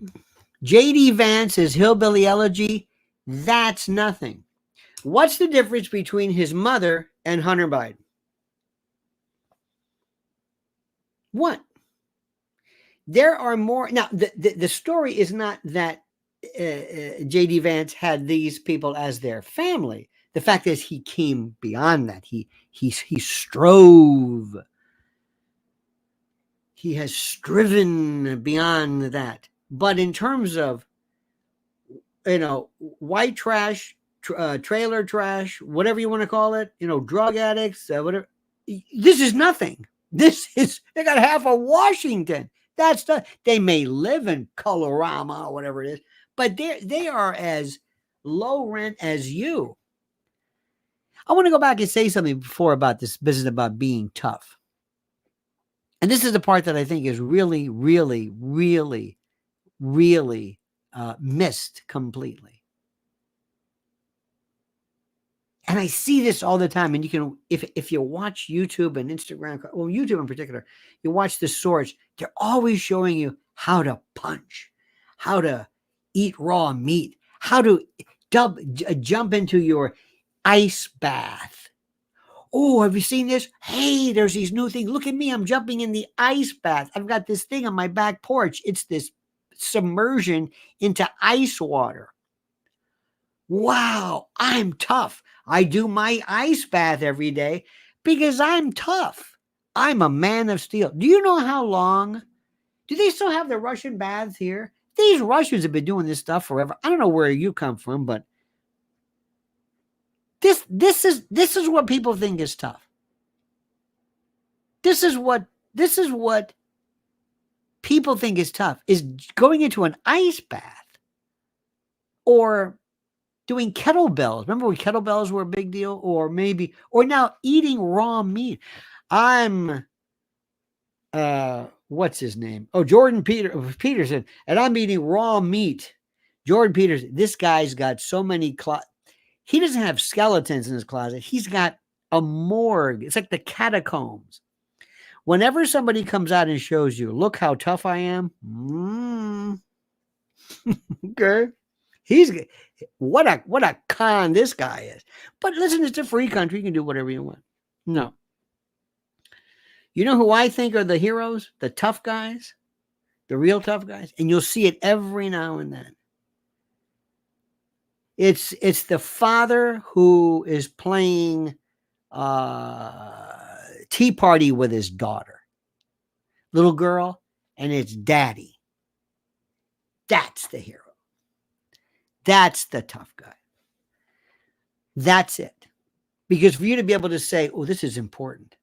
you. J.D. Vance's Hillbilly Elegy, that's nothing. What's the difference between his mother and Hunter Biden? What? There are more. Now, the story is not that J.D. Vance had these people as their family. The fact is he came beyond that. He strove. He has striven beyond that. But in terms of, white trash, trailer trash, whatever you want to call it, drug addicts, whatever. This is nothing. They got half of Washington. They may live in Colorama or whatever it is, but they are as low rent as you. I want to go back and say something before about this business about being tough. And this is the part that I think is really, really, really, really missed completely. And I see this all the time. And you can, if you watch YouTube and Instagram, well, YouTube in particular, you watch the source, they're always showing you how to punch, how to eat raw meat, how to jump into your ice bath. Oh, have you seen this? Hey, there's these new things. Look at me. I'm jumping in the ice bath. I've got this thing on my back porch. It's this submersion into ice water. Wow, I'm tough. I do my ice bath every day because I'm tough. I'm a man of steel. Do you know how long? Do they still have the Russian baths here? These Russians have been doing this stuff forever. I don't know where you come from, but this is what people think is tough. This is what people think is tough, is going into an ice bath or doing kettlebells. Remember when kettlebells were a big deal? Or now eating raw meat. I'm, what's his name? Oh, Jordan Peterson. And I'm eating raw meat. Jordan Peterson. This guy's got so many, he doesn't have skeletons in his closet. He's got a morgue. It's like the catacombs. Whenever somebody comes out and shows you, look how tough I am. Okay. What a con this guy is. But listen, it's a free country. You can do whatever you want. No. You know who I think are the heroes? The tough guys. The real tough guys. And you'll see it every now and then. It's the father who is playing tea party with his daughter. Little girl. And it's daddy. That's the hero. That's the tough guy. That's it. Because for you to be able to say, oh, this is important,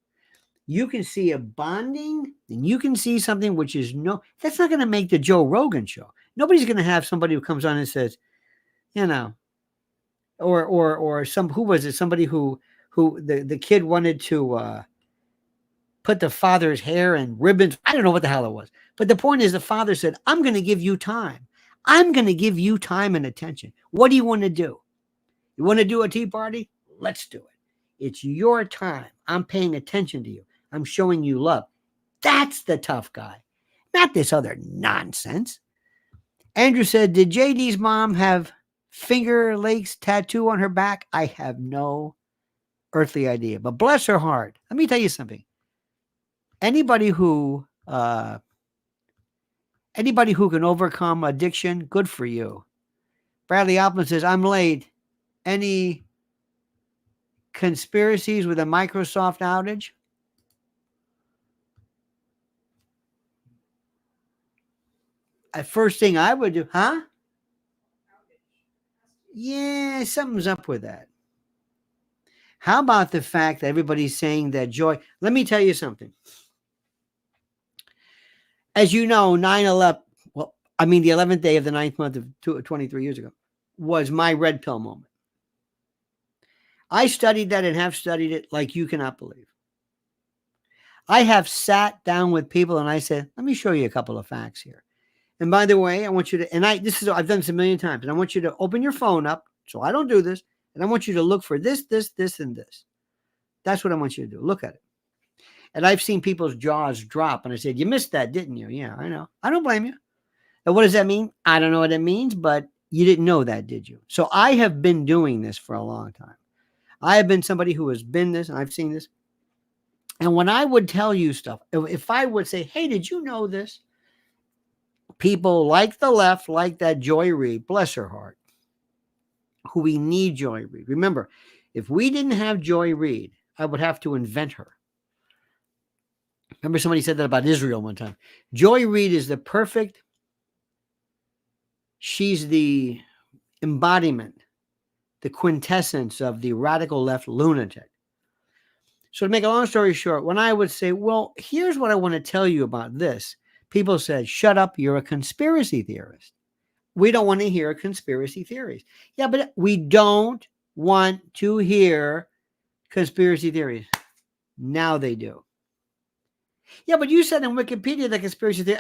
you can see a bonding and you can see something which is that's not going to make the Joe Rogan show. Nobody's going to have somebody who comes on and says, or who was it? Somebody who the kid wanted to put the father's hair in ribbons. I don't know what the hell it was. But the point is the father said, I'm going to give you time. I'm going to give you time and attention. What do you want to do? You want to do a tea party? Let's do it. It's your time. I'm paying attention to you. I'm showing you love. That's the tough guy, not this other nonsense. Andrew said, did JD's mom have Finger Lakes tattoo on her back? I have no earthly idea, but bless her heart. Let me tell you something. Anybody who can overcome addiction, good for you. Bradley Alpman says, I'm late. Any conspiracies with a Microsoft outage? First thing I would do, huh? Yeah, something's up with that. How about the fact that everybody's saying that joy? Let me tell you something. As you know, 9/11, well, I mean, the 11th day of the 9th month of 23 years ago was my red pill moment. I studied that and have studied it like you cannot believe. I have sat down with people and I said, let me show you a couple of facts here. And by the way, I want you to, I've done this a million times, and I want you to open your phone up so I don't do this. And I want you to look for this, this, this, and this. That's what I want you to do. Look at it. And I've seen people's jaws drop. And I said, you missed that, didn't you? Yeah, I know. I don't blame you. And what does that mean? I don't know what it means, but you didn't know that, did you? So I have been doing this for a long time. I have been somebody who has been this, and I've seen this. And when I would tell you stuff, if I would say, hey, did you know this? People like the left, like that Joy Reid, bless her heart, who we need Joy Reid. Remember, if we didn't have Joy Reid, I would have to invent her. Remember somebody said that about Israel one time. Joy Reid is the perfect, she's the embodiment, the quintessence of the radical left lunatic. So to make a long story short, when I would say, well, here's what I want to tell you about this, people said, shut up, you're a conspiracy theorist. We don't want to hear conspiracy theories. Yeah, but we don't want to hear conspiracy theories. Now they do. Yeah, but you said in Wikipedia that conspiracy theory.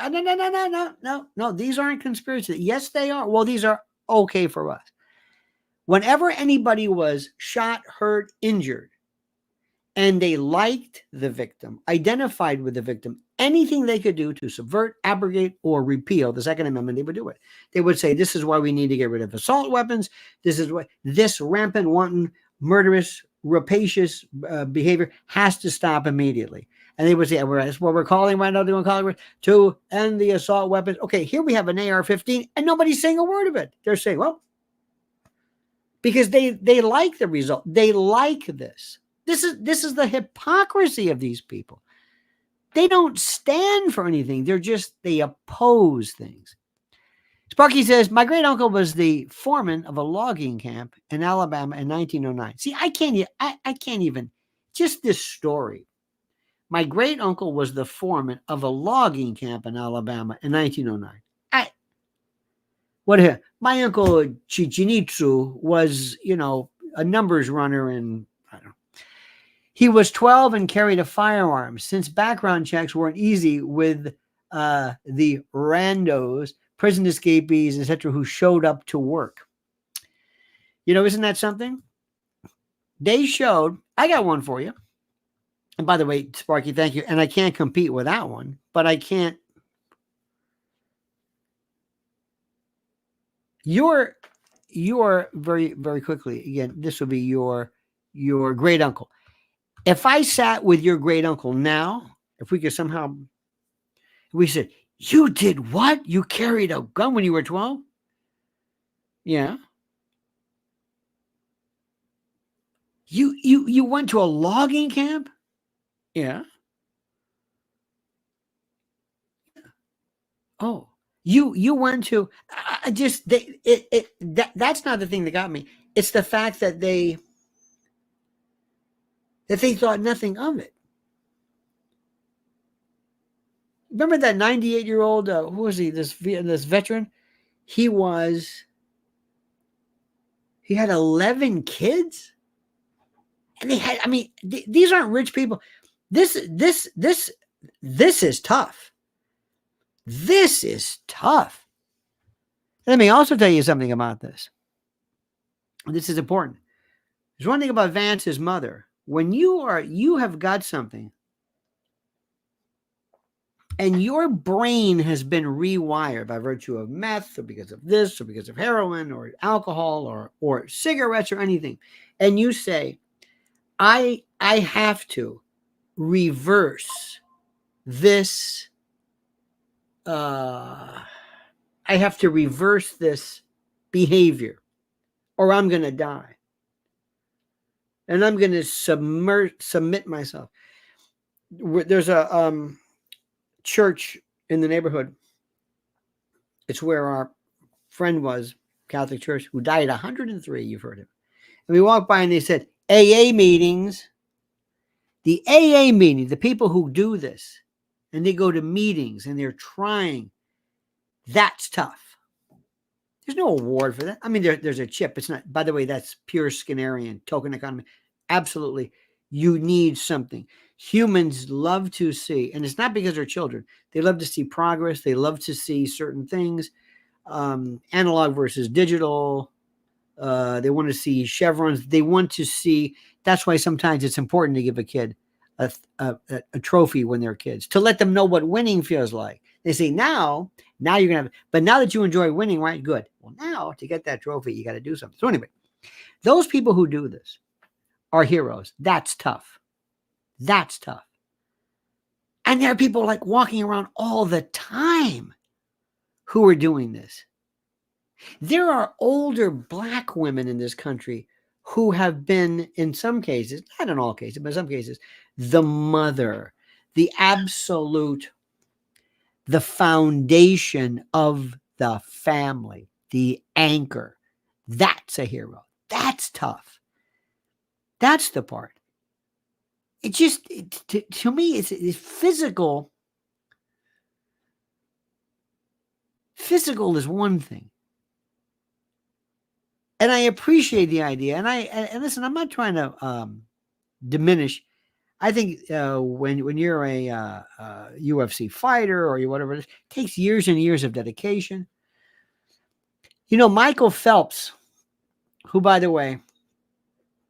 No. These aren't conspiracy. Yes, they are. Well, these are okay for us. Whenever anybody was shot, hurt, injured, and they liked the victim, identified with the victim, anything they could do to subvert, abrogate, or repeal the Second Amendment, they would do it. They would say, this is why we need to get rid of assault weapons. This is why this rampant, wanton, murderous, rapacious behavior has to stop immediately. And they would say, that's what we're calling right now, they're going to call it to end the assault weapons. Okay, here we have an AR-15, and nobody's saying a word of it. They're saying, well, because they like the result. They like this. This is the hypocrisy of these people. They don't stand for anything. They oppose things. Sparky says, my great uncle was the foreman of a logging camp in Alabama in 1909. See, I can't even, just this story. My great uncle was the foreman of a logging camp in Alabama in 1909. My uncle Chichinitsu was, a numbers runner in, I don't know. He was 12 and carried a firearm. Since background checks weren't easy with the randos, prison escapees, etc., who showed up to work. Isn't that something? They showed, I got one for you. And by the way, Sparky, thank you. And I can't compete with that one, but I can't. Your very, very quickly, again, this will be your great uncle. If I sat with your great uncle now, if we could somehow, we said, you did what? You carried a gun when you were 12? Yeah. You went to a logging camp? Yeah. Oh, you went to, that's not the thing that got me. It's the fact that they thought nothing of it. Remember that 98-year-old, who was he, this veteran? He had 11 kids. And these aren't rich people. This is tough. This is tough. Let me also tell you something about this. This is important. There's one thing about Vance's mother. When you have got something and your brain has been rewired by virtue of meth or because of this or because of heroin or alcohol or cigarettes or anything, and you say, I have to reverse this. I have to reverse this behavior or I'm going to die. And I'm going to submit myself. There's a church in the neighborhood. It's where our friend was, Catholic church, who died at 103. You've heard him. And we walked by and they said, AA meetings, the AA meeting, the people who do this, and they go to meetings and they're trying, that's tough. There's no award for that. I mean, there's a chip. It's not, by the way, that's pure Skinnerian token economy. Absolutely. You need something. Humans love to see, and it's not because they're children. They love to see progress. They love to see certain things, analog versus digital. They want to see chevrons. They want to see. That's why sometimes it's important to give a kid a trophy when they're kids, to let them know what winning feels like. They say, now you're gonna have, but now that you enjoy winning, right? Good. Well, now to get that trophy, you got to do something. So anyway, those people who do this are heroes. That's tough. That's tough. And there are people like walking around all the time who are doing this. There are older Black women in this country who have been, in some cases, not in all cases, but in some cases, the mother, the absolute, the foundation of the family, the anchor. That's a hero. That's tough. That's the part. It just, to me, it's physical. Physical is one thing. And I appreciate the idea. And listen, I'm not trying to diminish. I think when you're a UFC fighter or whatever, it takes years and years of dedication. You know, Michael Phelps, who, by the way,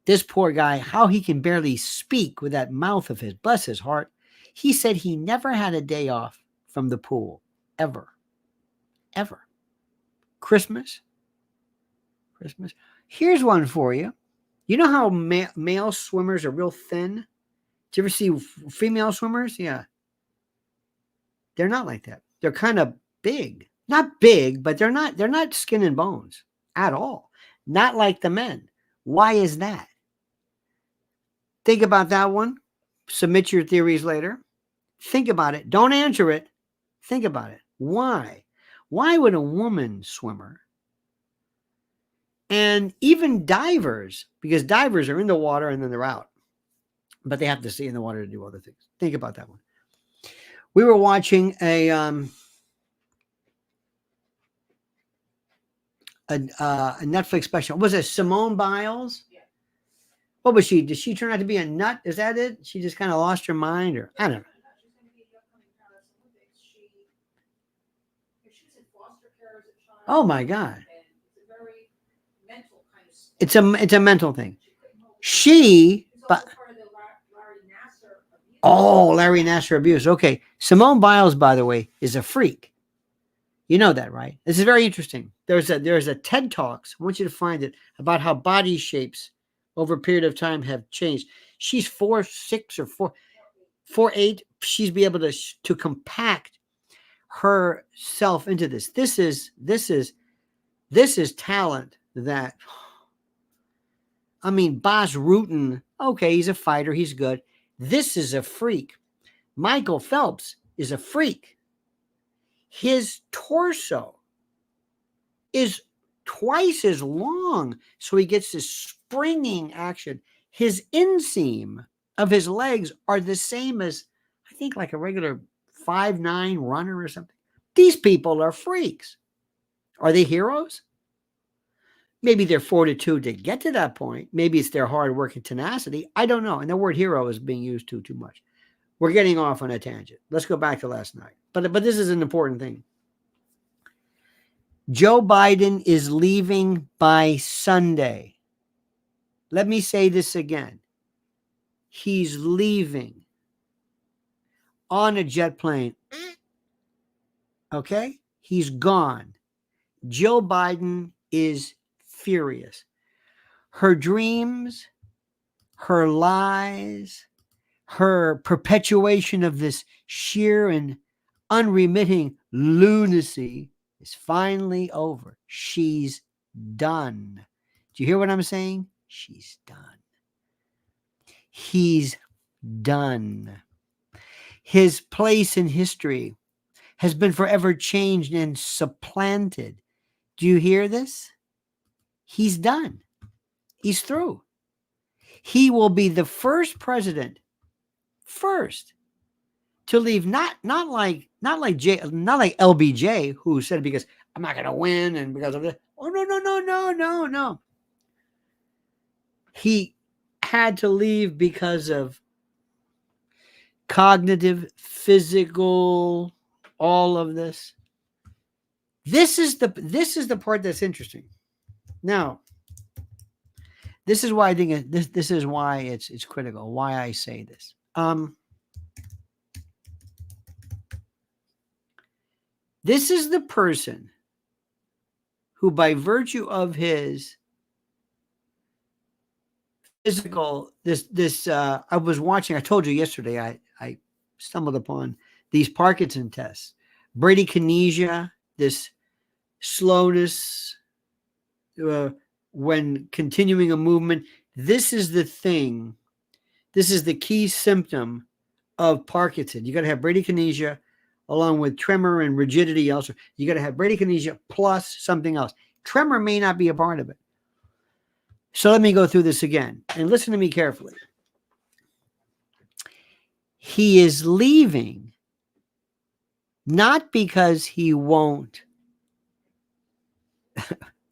this poor guy, how he can barely speak with that mouth of his, bless his heart. He said he never had a day off from the pool, ever. Ever. Christmas. Here's one for you. You know how male swimmers are real thin? Do you ever see female swimmers? Yeah. They're not like that. They're kind of big. Not big, but they're not skin and bones at all. Not like the men. Why is that? Think about that one. Submit your theories later. Think about it. Don't answer it. Think about it. Why? Why would a woman swimmer, and even divers, because divers are in the water and then they're out, but they have to stay in the water to do other things. Think about that one. We were watching a Netflix special. Was it Simone Biles? Yeah. What was she? Did she turn out to be a nut? Is that it? She just kind of lost her mind, or I don't know. Oh my God. It's a mental thing. Larry Nassar abuse. Okay. Simone Biles, by the way, is a freak. You know that, right? This is very interesting. There's a TED Talks. I want you to find it, about how body shapes over a period of time have changed. She's 4'6" or 4'8". She's be able to compact herself into this. This is talent that, I mean, Bas Rutten, okay, he's a fighter, he's good. This is a freak. Michael Phelps is a freak. His torso is twice as long, so he gets this springing action. His inseam of his legs are the same as, I think, like a regular 5'9" runner or something. These people are freaks. Are they heroes? Maybe their fortitude to get to that point. Maybe it's their hard work and tenacity. I don't know. And the word hero is being used too much. We're getting off on a tangent. Let's go back to last night. But this is an important thing. Joe Biden is leaving by Sunday. Let me say this again. He's leaving on a jet plane. Okay? He's gone. Joe Biden is furious. Her dreams, her lies, her perpetuation of this sheer and unremitting lunacy is finally over. She's done. Do you hear what I'm saying? She's done. He's done. His place in history has been forever changed and supplanted. Do you hear this? He's done. He's through. He will be the first president, to leave, not like LBJ, who said because I'm not going to win and because of this. Oh, no. He had to leave because of cognitive, physical, all of this. This is the part that's interesting. Now, this is why I think this is why it's critical. Why I say this. This is the person who, by virtue of his physical, I was watching. I told you yesterday. I stumbled upon these Parkinson tests, bradykinesia, this slowness when continuing a movement. This is the thing. This is the key symptom of Parkinson. You got to have bradykinesia along with tremor and rigidity. Also, you got to have bradykinesia plus something else. Tremor may not be a part of it. So let me go through this again and listen to me carefully. He is leaving not because he won't.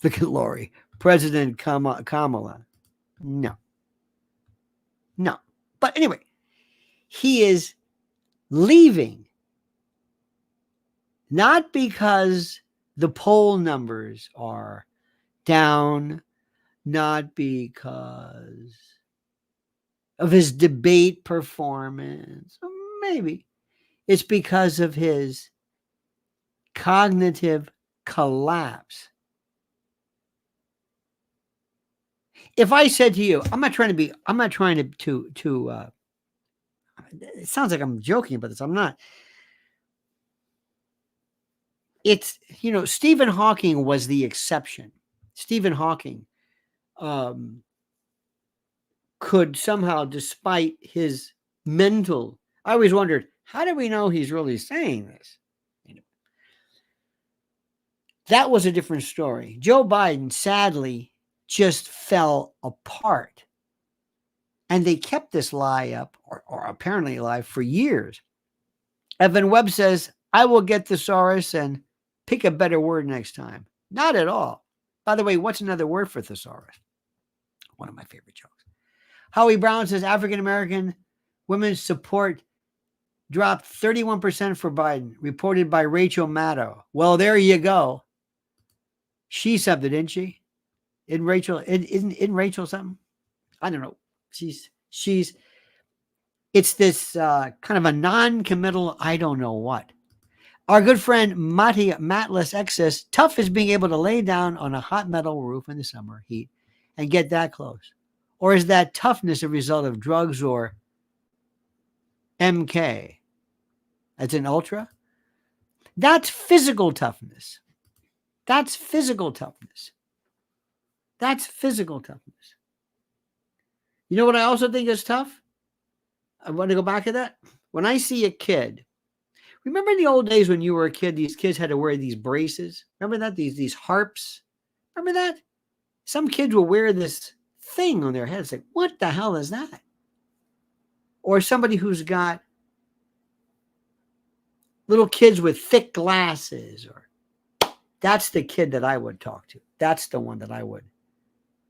Look at Lori, President Kamala. No. But anyway, he is leaving not because the poll numbers are down, not because of his debate performance. Maybe it's because of his cognitive collapse. If I said to you, I'm not trying to it sounds like I'm joking about this. I'm not. It's, Stephen Hawking was the exception. Stephen Hawking could somehow, despite his mental, I always wondered, how do we know he's really saying this? That was a different story. Joe Biden, sadly, just fell apart. And they kept this lie up, or apparently alive, for years. Evan Webb says, I will get thesaurus and pick a better word next time. Not at all. By the way, what's another word for thesaurus? One of my favorite jokes. Howie Brown says African-American women's support dropped 31% for Biden, reported by Rachel Maddow. Well, there you go. She's something, isn't she? Isn't Rachel something? I don't know. It's this kind of a non-committal, I don't know what. Our good friend Matless X says, tough is being able to lay down on a hot metal roof in the summer heat and get that close. Or is that toughness a result of drugs or MK? That's an ultra? That's physical toughness. That's physical toughness. You know what I also think is tough? I want to go back to that. When I see a kid, remember in the old days when you were a kid, these kids had to wear these braces? Remember that? These harps? Remember that? Some kids will wear this thing on their head. It's like, what the hell is that? Or somebody who's got little kids with thick glasses, or that's the kid that I would talk to. That's the one that I would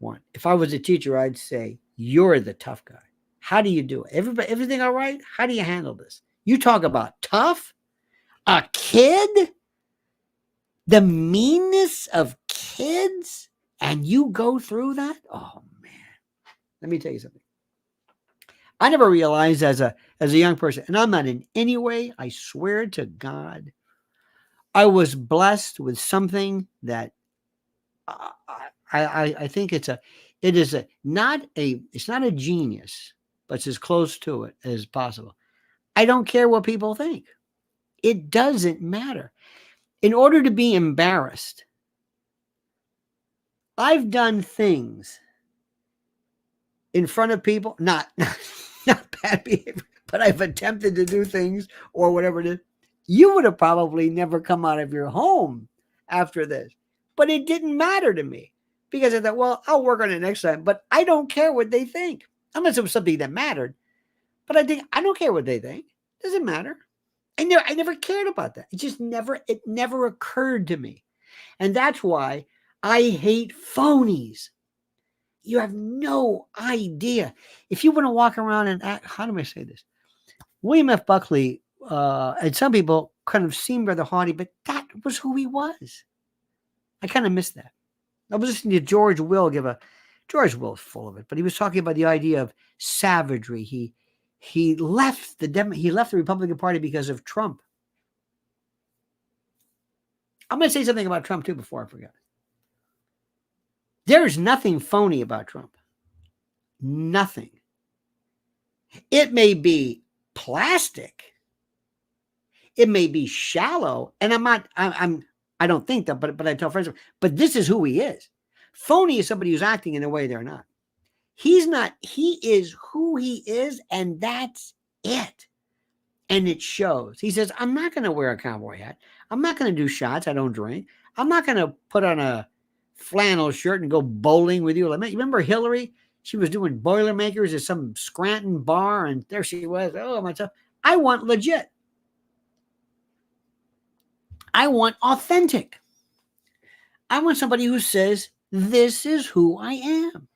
want. If I was a teacher, I'd say, you're the tough guy. How do you do it? Everything all right? How do you handle this? You talk about tough? A kid? The meanness of kids? And you go through that? Oh, man. Let me tell you something. I never realized as a young person, and I'm not in any way, I swear to God, I was blessed with something that I think it's not a genius, but it's as close to it as possible. I don't care what people think. It doesn't matter. In order to be embarrassed, I've done things in front of people, not bad behavior, but I've attempted to do things or whatever it is. You would have probably never come out of your home after this, but it didn't matter to me because I thought, well, I'll work on it next time, but I don't care what they think. unless it was something that mattered. But I don't care what they think. Doesn't matter. I never cared about that. It never occurred to me. And that's why I hate phonies. You have no idea. If you want to walk around and act, how do I say this? William F. Buckley, and some people kind of seem rather haughty, but that was who he was. I kind of miss that. I was listening to George Will George Will's full of it, but he was talking about the idea of savagery. He left the Republican Party because of Trump. I'm going to say something about Trump too before I forget. There's nothing phony about Trump. Nothing. It may be plastic. It may be shallow, and I don't think that, but I tell friends, but this is who he is. Phony is somebody who's acting in a way they're not. He's not. He is who he is, and that's it. And it shows. He says, I'm not going to wear a cowboy hat. I'm not going to do shots. I don't drink. I'm not going to put on a flannel shirt and go bowling with you. You remember Hillary? She was doing Boilermakers at some Scranton bar, and there she was. Oh, myself. I want legit. I want authentic. I want somebody who says, this is who I am.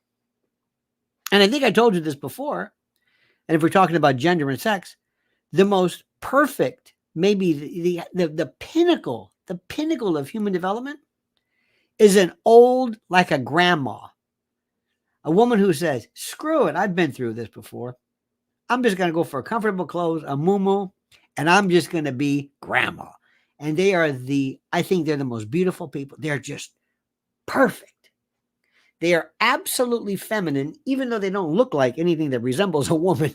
And I think I told you this before. And if we're talking about gender and sex, the most perfect, maybe the pinnacle of human development is an old, like a grandma, a woman who says, screw it, I've been through this before. I'm just going to go for comfortable clothes, a muumuu, and I'm just going to be grandma. And I think they're the most beautiful people. They're just perfect. They are absolutely feminine, even though they don't look like anything that resembles a woman.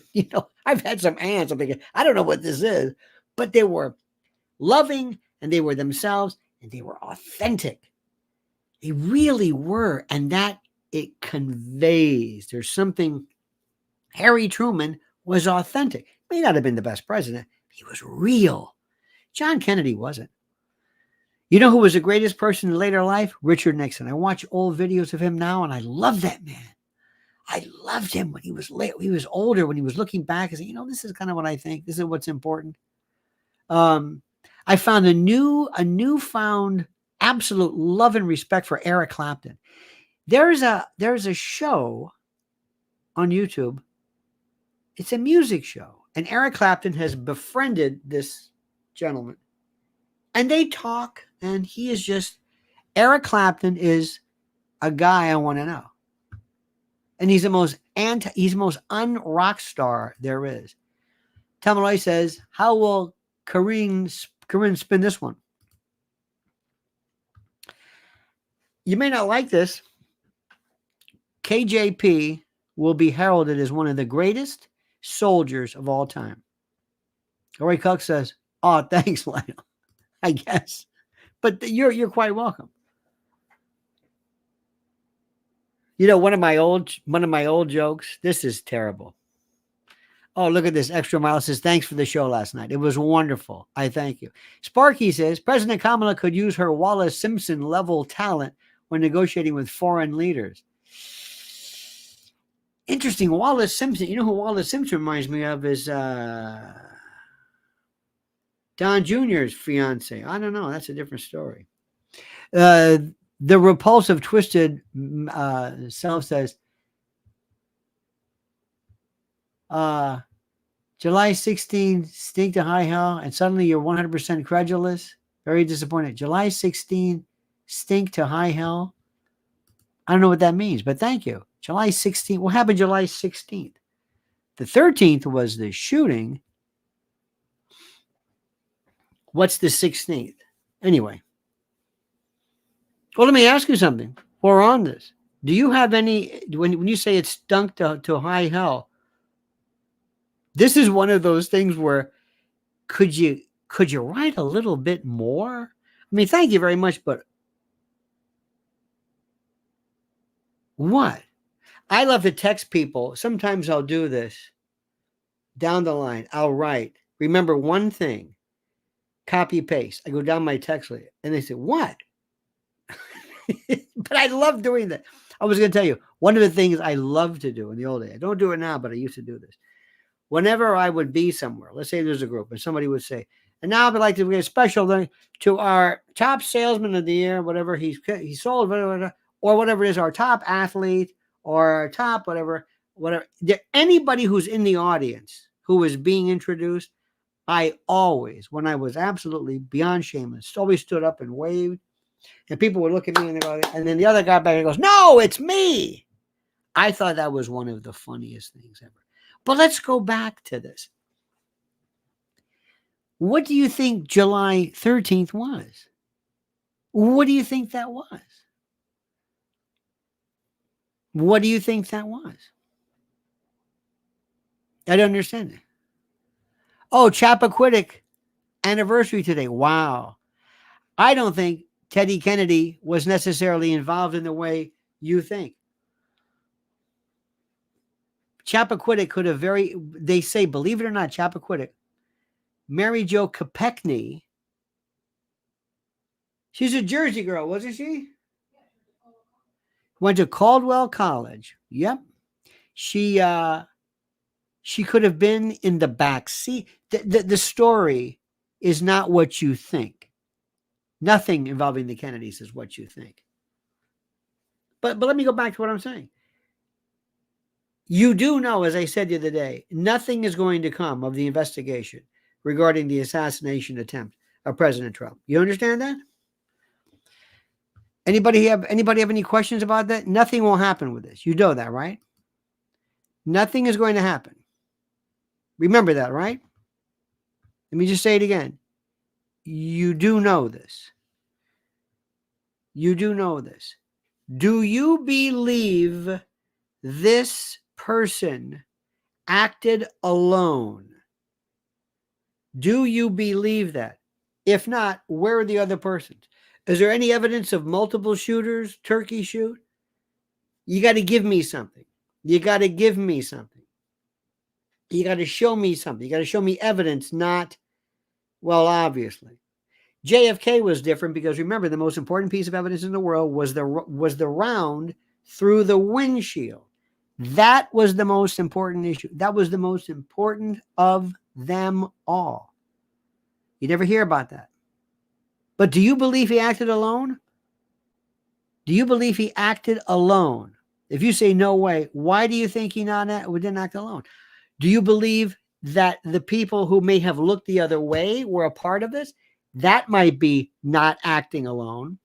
I've had some aunts. I'm thinking, I don't know what this is, but they were loving and they were themselves and they were authentic. They really were. And that it conveys. There's something. Harry Truman was authentic. May not have been the best president. He was real. John Kennedy wasn't. You know who was the greatest person in later life? Richard Nixon. I watch old videos of him now, and I love that man. I loved him when he was older, when he was looking back and saying, this is kind of what I think. This is what's important. I found a newfound absolute love and respect for Eric Clapton. There's a show on YouTube. It's a music show, and Eric Clapton has befriended this gentleman. And they talk, and he is just, Eric Clapton is a guy I want to know. And he's the most un-rock star there is. Tamaloi says, how will Corinne spin this one? You may not like this. KJP will be heralded as one of the greatest soldiers of all time. Roy Cook says, oh, thanks, Lionel. I guess, but you're quite welcome. One of my old jokes. This is terrible. Oh, look at this. Extra Mile says, thanks for the show last night. It was wonderful. I thank you. Sparky says, President Kamala could use her Wallace Simpson level talent when negotiating with foreign leaders. Interesting. Wallace Simpson. You know who Wallace Simpson reminds me of is Don Jr.'s fiance. I don't know. That's a different story. The repulsive, twisted self says, July 16, stink to high hell, and suddenly you're 100% credulous. Very disappointed. July 16, stink to high hell. I don't know what that means, but thank you. July 16. What happened July 16th? The 13th was the shooting. What's the 16th? Anyway. Well, let me ask you something. We're on this. Do you have any, when you say it stunk to high hell, this is one of those things where could you write a little bit more? I mean, thank you very much, but what? I love to text people. Sometimes I'll do this. Down the line, I'll write, remember one thing. Copy paste. I go down my text list and they say, what? But I love doing that. I was going to tell you, one of the things I loved to do in the old days, I don't do it now, but I used to do this. Whenever I would be somewhere, let's say there's a group, and somebody would say, and now I'd like to give a special thing to our top salesman of the year, whatever he sold, whatever, or whatever it is, our top athlete, or our top whatever. Anybody who's in the audience who is being introduced, I always, when I was absolutely beyond shameless, always stood up and waved. And people would look at me and they go, and then the other guy back and goes, "No, it's me." I thought that was one of the funniest things ever. But let's go back to this. What do you think July 13th was? What do you think that was? What do you think that was? I don't understand it. Oh, Chappaquiddick anniversary today. Wow. I don't think Teddy Kennedy was necessarily involved in the way you think. Chappaquiddick could have they say, believe it or not, Chappaquiddick, Mary Jo Kopechne, she's a Jersey girl, wasn't she? Went to Caldwell College. Yep. She could have been in the back seat. The story is not what you think. Nothing involving the Kennedys is what you think. But let me go back to what I'm saying. You do know, as I said the other day, nothing is going to come of the investigation regarding the assassination attempt of President Trump. You understand that? Anybody have any questions about that? Nothing will happen with this. You know that, right? Nothing is going to happen. Remember that, right? Let me just say it again. You do know this. You do know this. Do you believe this person acted alone? Do you believe that? If not, where are the other persons? Is there any evidence of multiple shooters, turkey shoot? You got to give me something. You got to give me something. You got to show me something. You got to show me evidence, not, well, obviously. JFK was different because remember, the most important piece of evidence in the world was the round through the windshield. That was the most important issue. That was the most important of them all. You never hear about that. But do you believe he acted alone? Do you believe he acted alone? If you say no way, why do you think he didn't act alone? Do you believe that the people who may have looked the other way were a part of this? That might be not acting alone.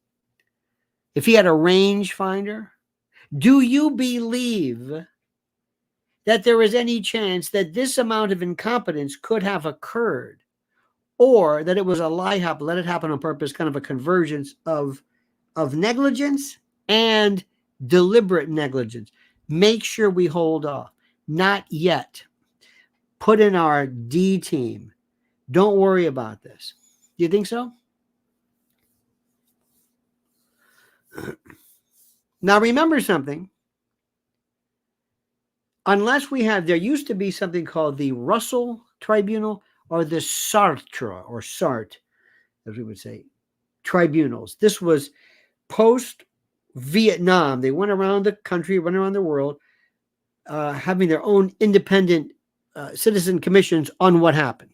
If he had a rangefinder, do you believe that there is any chance that this amount of incompetence could have occurred, or that it was a lie happen, let it happen on purpose, kind of a convergence of negligence and deliberate negligence? Make sure we hold off. Not yet. Put in our D team. Don't worry about this. Do you think so? Now remember something. Unless there used to be something called the Russell Tribunal or the Sartre, as we would say, tribunals. This was post-Vietnam. They went around the country, went around the world, having their own independent citizen commissions on what happened.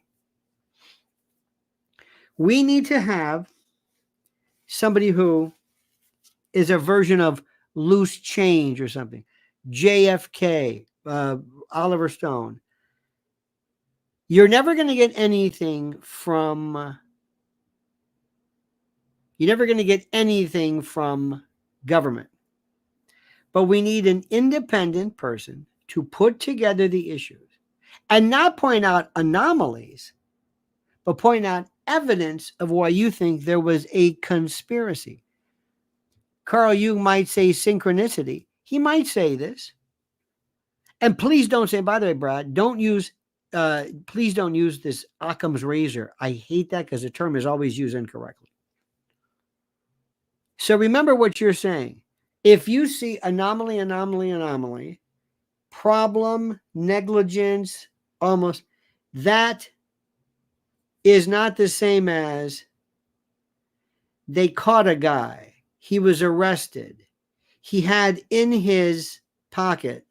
We need to have somebody who is a version of loose change or something. JFK, Oliver Stone. You're never going to get anything from government. But we need an independent person to put together the issues and not point out anomalies, but point out evidence of why you think there was a conspiracy. Carl Jung might say synchronicity. He might say this. And please don't say, by the way, Brad, please don't use this Occam's razor. I hate that because the term is always used incorrectly. So remember what you're saying. If you see anomaly, problem, negligence, almost, that is not the same as they caught a guy. He was arrested. he had in his pocket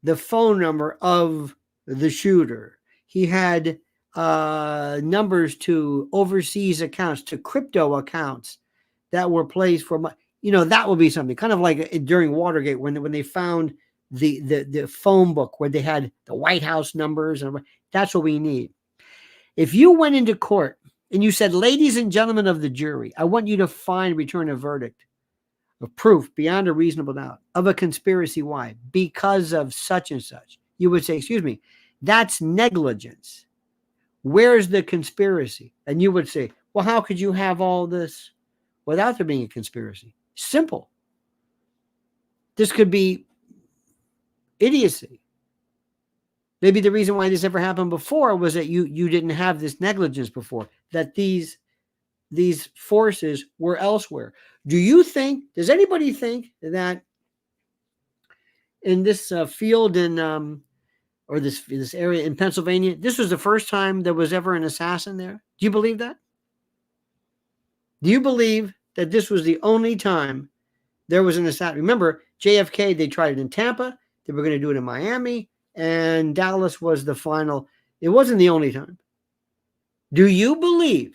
the phone number of the shooter. He had numbers to overseas accounts, to crypto accounts that were placed for, that would be something kind of like during Watergate when they found the phone book where they had the White House numbers, and that's what we need. If you went into court and you said, ladies and gentlemen of the jury, I want you to return a verdict of proof beyond a reasonable doubt of a conspiracy. Why? Because of such and such. You would say, excuse me, that's negligence. Where's the conspiracy? And you would say, well, how could you have all this without there being a conspiracy? Simple. This could be idiocy. Maybe the reason why this ever happened before was that you didn't have this negligence before, that these forces were elsewhere. Does anybody think that in this field or this area in Pennsylvania, this was the first time there was ever an assassin there? Do you believe that? Do you believe that this was the only time there was an assassin? Remember, JFK, they tried it in Tampa. They were going to do it in Miami. And Dallas was the final. It wasn't the only time. Do you believe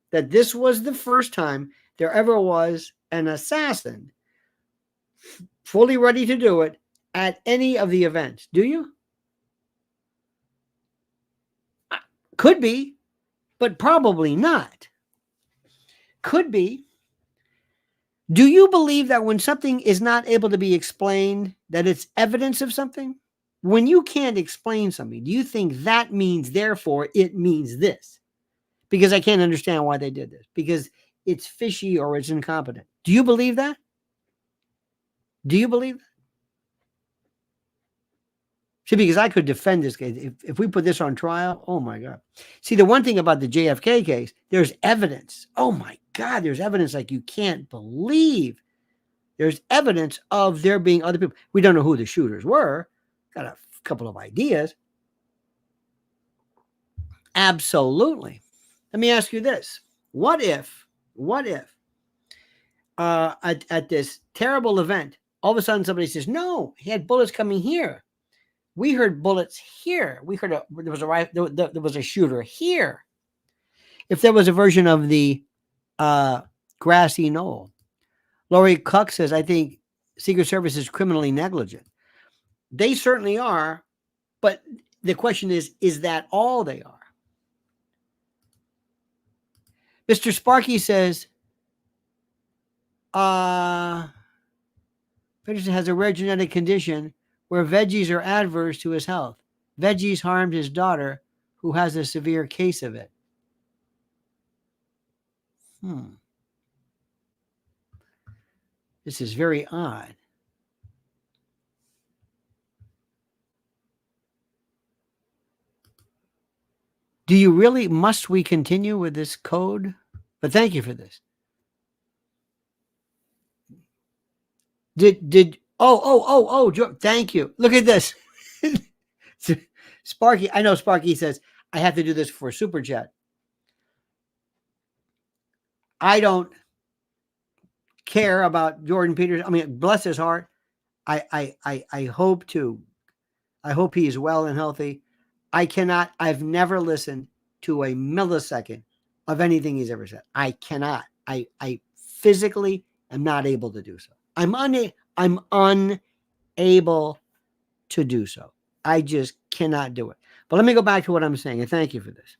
that this was the first time there ever was an assassin fully ready to do it at any of the events? Do you? Could be, but probably not. Could be. Do you believe that when something is not able to be explained, that it's evidence of something? When you can't explain something, do you think that means, therefore, it means this? Because I can't understand why they did this. Because it's fishy or it's incompetent. Do you believe that? Do you believe that? See, because I could defend this case. If we put this on trial, oh my God. See, the one thing about the JFK case, there's evidence. Oh my God, there's evidence like you can't believe. There's evidence of there being other people. We don't know who the shooters were. Got a couple of ideas. Absolutely. Let me ask you this. What if at this terrible event, all of a sudden somebody says, no, he had bullets coming here. We heard bullets here. We heard there was a shooter here. If there was a version of the grassy knoll, Lori Cook says, I think Secret Service is criminally negligent. They certainly are, but the question is that all they are? Mr. Sparky says, Peterson has a rare genetic condition where veggies are adverse to his health. Veggies harmed his daughter, who has a severe case of it. This is very odd. Do you really, must we continue with this code? But thank you for this. Thank you. Look at this. Sparky, I know Sparky says, I have to do this for Super Chat. I don't care about Jordan Peterson. I mean, bless his heart. I hope he is well and healthy. I've never listened to a millisecond of anything he's ever said. I cannot. I physically am not able to do so. I'm unable to do so. I just cannot do it. But let me go back to what I'm saying, and thank you for this.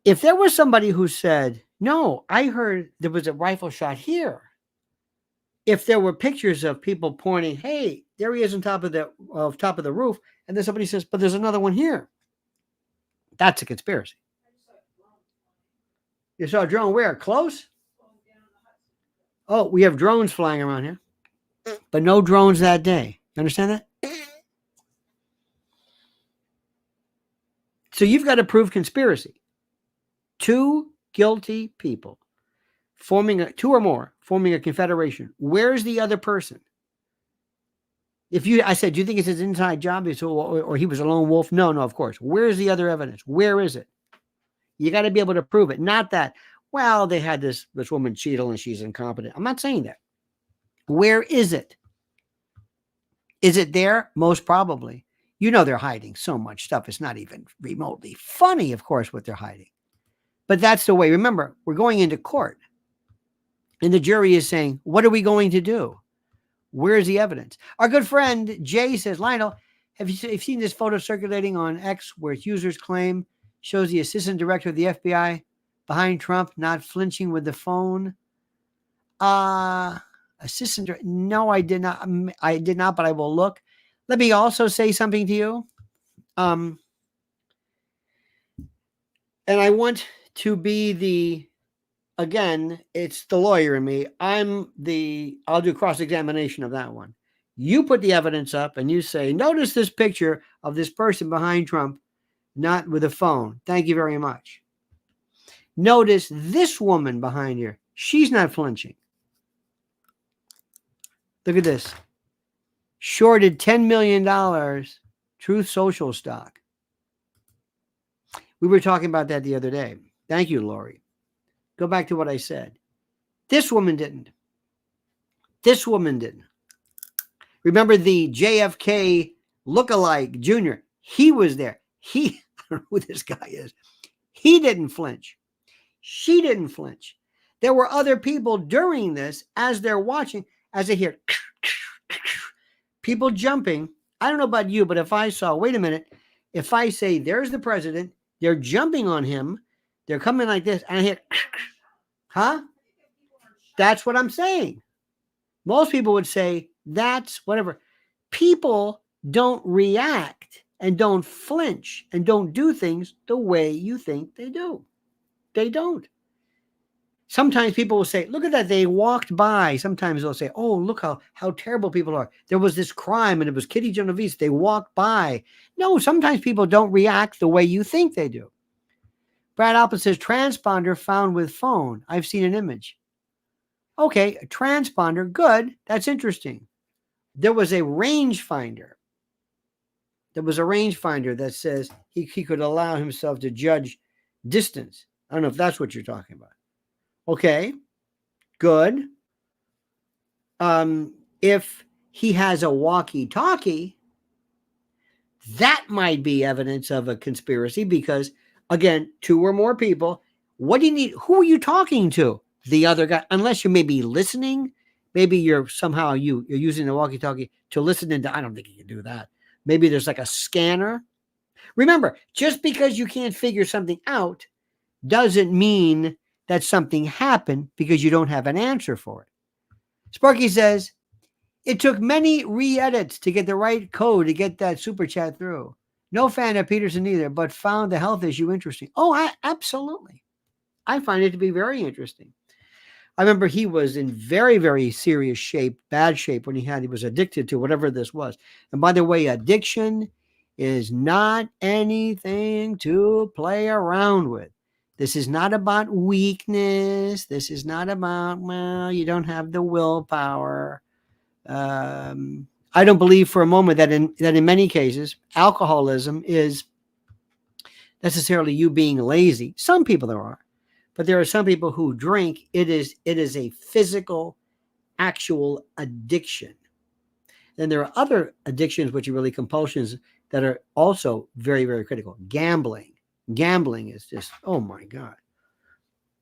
If there was somebody who said, no, I heard there was a rifle shot here. If there were pictures of people pointing, hey, there he is on top of the roof, and then somebody says, but there's another one here. That's a conspiracy. You saw a drone where? Close? Oh, we have drones flying around here, but no drones that day. You understand that? So you've got to prove conspiracy. Two guilty people two or more forming a confederation. Where's the other person? I said, do you think it's his inside job? Or he was a lone wolf? No, of course. Where's the other evidence? Where is it? You got to be able to prove it. Not that, well, they had this woman cheat and she's incompetent. I'm not saying that. Where is it? Is it there? Most probably. You know they're hiding so much stuff. It's not even remotely funny, of course, what they're hiding. But that's the way. Remember, we're going into court. And the jury is saying, what are we going to do? Where's the evidence? Our good friend Jay says, Lionel, have you seen this photo circulating on X where its users claim shows the assistant director of the FBI behind Trump not flinching with the phone? Assistant director? No, I did not. I did not, but I will look. Let me also say something to you. And I want to be again, it's the lawyer in me. I'll do cross-examination of that one. You put the evidence up and you say, notice this picture of this person behind Trump, not with a phone. Thank you very much. Notice this woman behind here. She's not flinching. Look at this. Shorted $10 million Truth Social stock. We were talking about that the other day. Thank you, Lori. Go back to what I said. This woman didn't. This woman didn't. Remember the JFK lookalike Jr.? He was there. I don't know who this guy is. He didn't flinch. She didn't flinch. There were other people during this as they're watching, as they hear people jumping. I don't know about you, but if I saw, wait a minute, if I say there's the president, they're jumping on him, they're coming like this, and I hear, huh? That's what I'm saying. Most people would say that's whatever. People don't react and don't flinch and don't do things the way you think they do. They don't. Sometimes people will say, look at that, they walked by. Sometimes they'll say, oh, look how terrible people are. There was this crime and it was Kitty Genovese. They walked by. No, sometimes people don't react the way you think they do. Brad Alpin says, transponder found with phone. I've seen an image. Okay, a transponder, good. That's interesting. There was a rangefinder. There was a rangefinder that says he could allow himself to judge distance. I don't know if that's what you're talking about. Okay, good. If he has a walkie-talkie, that might be evidence of a conspiracy because, again, two or more people. What do you need? Who are you talking to? The other guy, unless you're maybe listening. Maybe you're somehow you're using the walkie-talkie to listen into. I don't think you can do that. Maybe there's like a scanner. Remember, just because you can't figure something out doesn't mean that something happened because you don't have an answer for it. Sparky says, it took many re-edits to get the right code to get that super chat through. No fan of Peterson either, but found the health issue interesting. Oh, absolutely. I find it to be very interesting. I remember he was in very, very serious shape, bad shape when he was addicted to whatever this was. And by the way, addiction is not anything to play around with. This is not about weakness. This is not about, well, you don't have the willpower. I don't believe for a moment that in many cases, alcoholism is necessarily you being lazy. Some people there are. But there are some people who drink. It is a physical, actual addiction. Then there are other addictions, which are really compulsions that are also very, very critical. Gambling. Gambling is just, oh my God.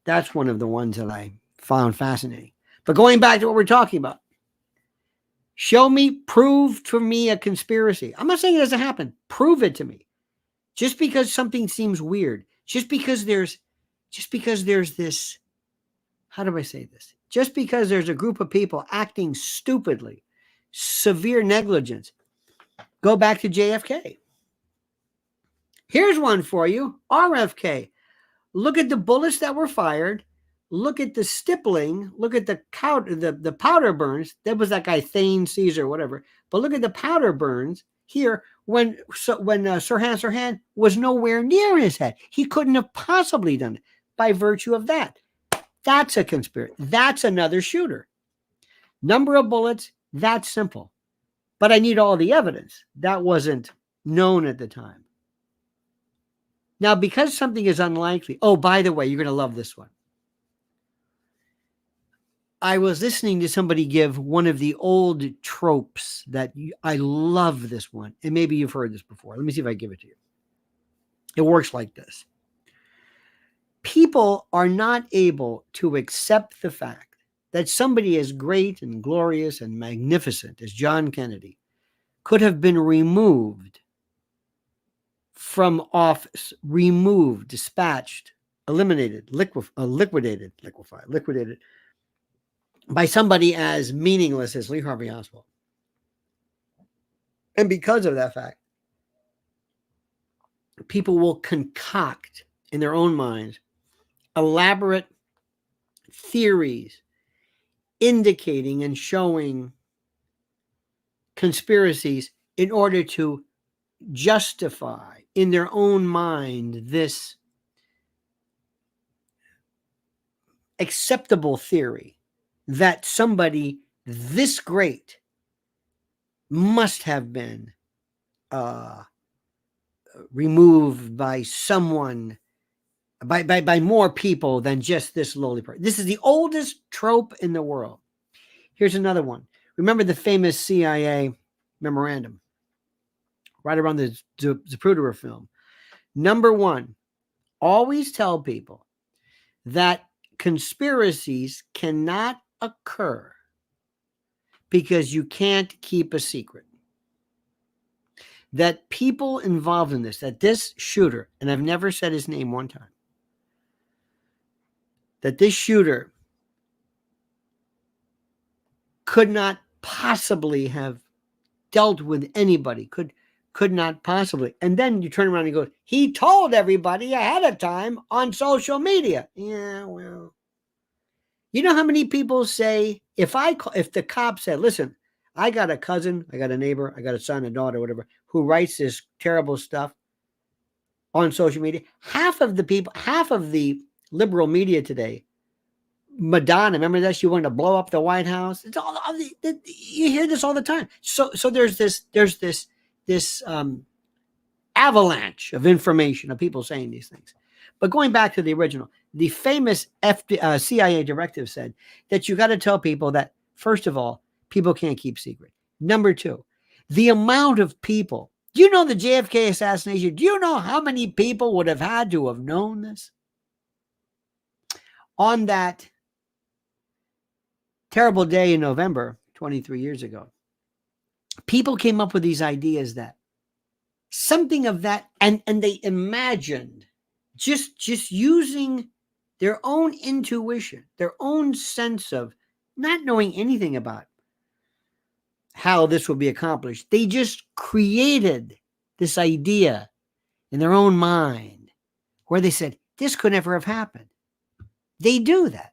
That's one of the ones that I found fascinating. But going back to what we're talking about, prove to me a conspiracy. I'm not saying it doesn't happen. Prove it to me. Just because something seems weird, just because there's this, how do I say this? Just because there's a group of people acting stupidly, severe negligence. Go back to JFK. Here's one for you, RFK. Look at the bullets that were fired. Look at the stippling. Look at the powder burns. That was that guy Thane Caesar, whatever. But look at the powder burns here when Sirhan Sirhan was nowhere near his head. He couldn't have possibly done it by virtue of that. That's a conspiracy. That's another shooter. Number of bullets, that's simple. But I need all the evidence. That wasn't known at the time. Now, because something is unlikely, oh, by the way, you're going to love this one. I was listening to somebody give one of the old tropes that I love this one. And maybe you've heard this before. Let me see if I give it to you. It works like this. People are not able to accept the fact that somebody as great and glorious and magnificent as John Kennedy could have been removed from office, removed, dispatched, eliminated, liquidated by somebody as meaningless as Lee Harvey Oswald. And because of that fact, people will concoct in their own minds elaborate theories indicating and showing conspiracies in order to justify in their own mind this acceptable theory that somebody this great must have been removed by someone, by more people than just this lowly person. This is the oldest trope in the world. Here's another one. Remember the famous CIA memorandum right around the Zapruder film. Number one, always tell people that conspiracies cannot occur because you can't keep a secret. That people involved in this, that this shooter, and I've never said his name one time, that this shooter could not possibly have dealt with anybody, could not possibly. And then you turn around and go, he told everybody ahead of time on social media. Yeah, well, you know how many people say, if the cop said, listen, I got a cousin, I got a neighbor, I got a son, a daughter, whatever, who writes this terrible stuff on social media. Half of the liberal media today, Madonna, remember that? She wanted to blow up the White House. It's all you hear this all the time. So there's this avalanche of information of people saying these things. But going back to the original, the famous CIA directive said that you got to tell people that, first of all, people can't keep secret. Number two, the amount of people. Do you know the JFK assassination? Do you know how many people would have had to have known this? On that terrible day in November, 23 years ago, people came up with these ideas that something of that, and they imagined just using their own intuition, their own sense of not knowing anything about how this will be accomplished. They just created this idea in their own mind where they said, this could never have happened. They do that.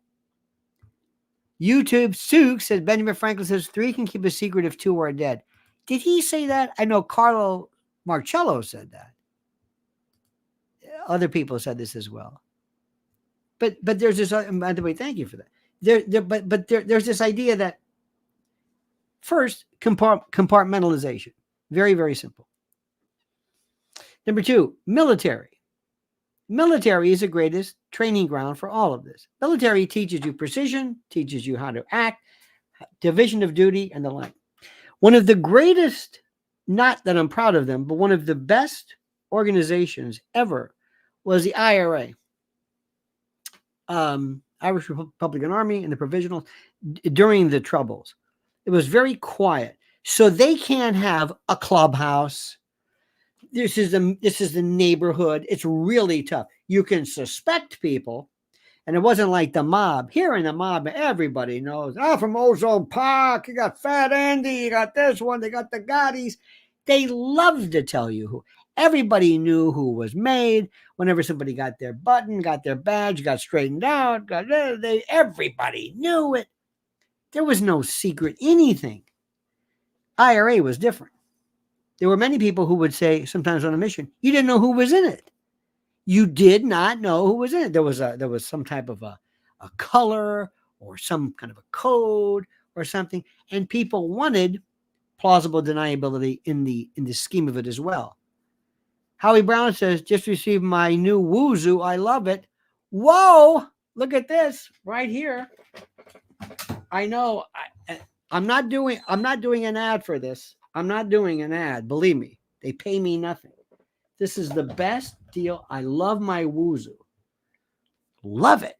YouTube Sook says, Benjamin Franklin says, 3 can keep a secret if 2 are dead. Did he say that? I know Carlo Marcello said that. Other people said this as well. But there's this, by the way, thank you for that. There's this idea that first, compartmentalization. Very, very simple. Number 2, military. Military is the greatest training ground for all of this. Military teaches you precision, teaches you how to act, division of duty, and the like. One of the greatest, not that I'm proud of them, but one of the best organizations ever was the IRA, Irish Republican Army, and the Provisional during the Troubles. It was very quiet. So they can't have a clubhouse. This is the neighborhood. It's really tough. You can suspect people, and it wasn't like the mob. Here in the mob, everybody knows. From Ozone Park, you got Fat Andy, you got this one, they got the Gottis. They loved to tell you who. Everybody knew who was made. Whenever somebody got their button, got their badge, got straightened out, everybody knew it. There was no secret anything. IRA was different. There were many people who would say, sometimes on a mission, you didn't know who was in it. You did not know who was in it. There was some type of a color or some kind of a code or something, and people wanted plausible deniability in the scheme of it as well. Howie Brown says, just received my new Wuzu. I love it. Whoa, look at this right here. I know. I'm not doing an ad for this. I'm not doing an ad. Believe me, they pay me nothing. This is the best deal. I love my Wuzu. Love it.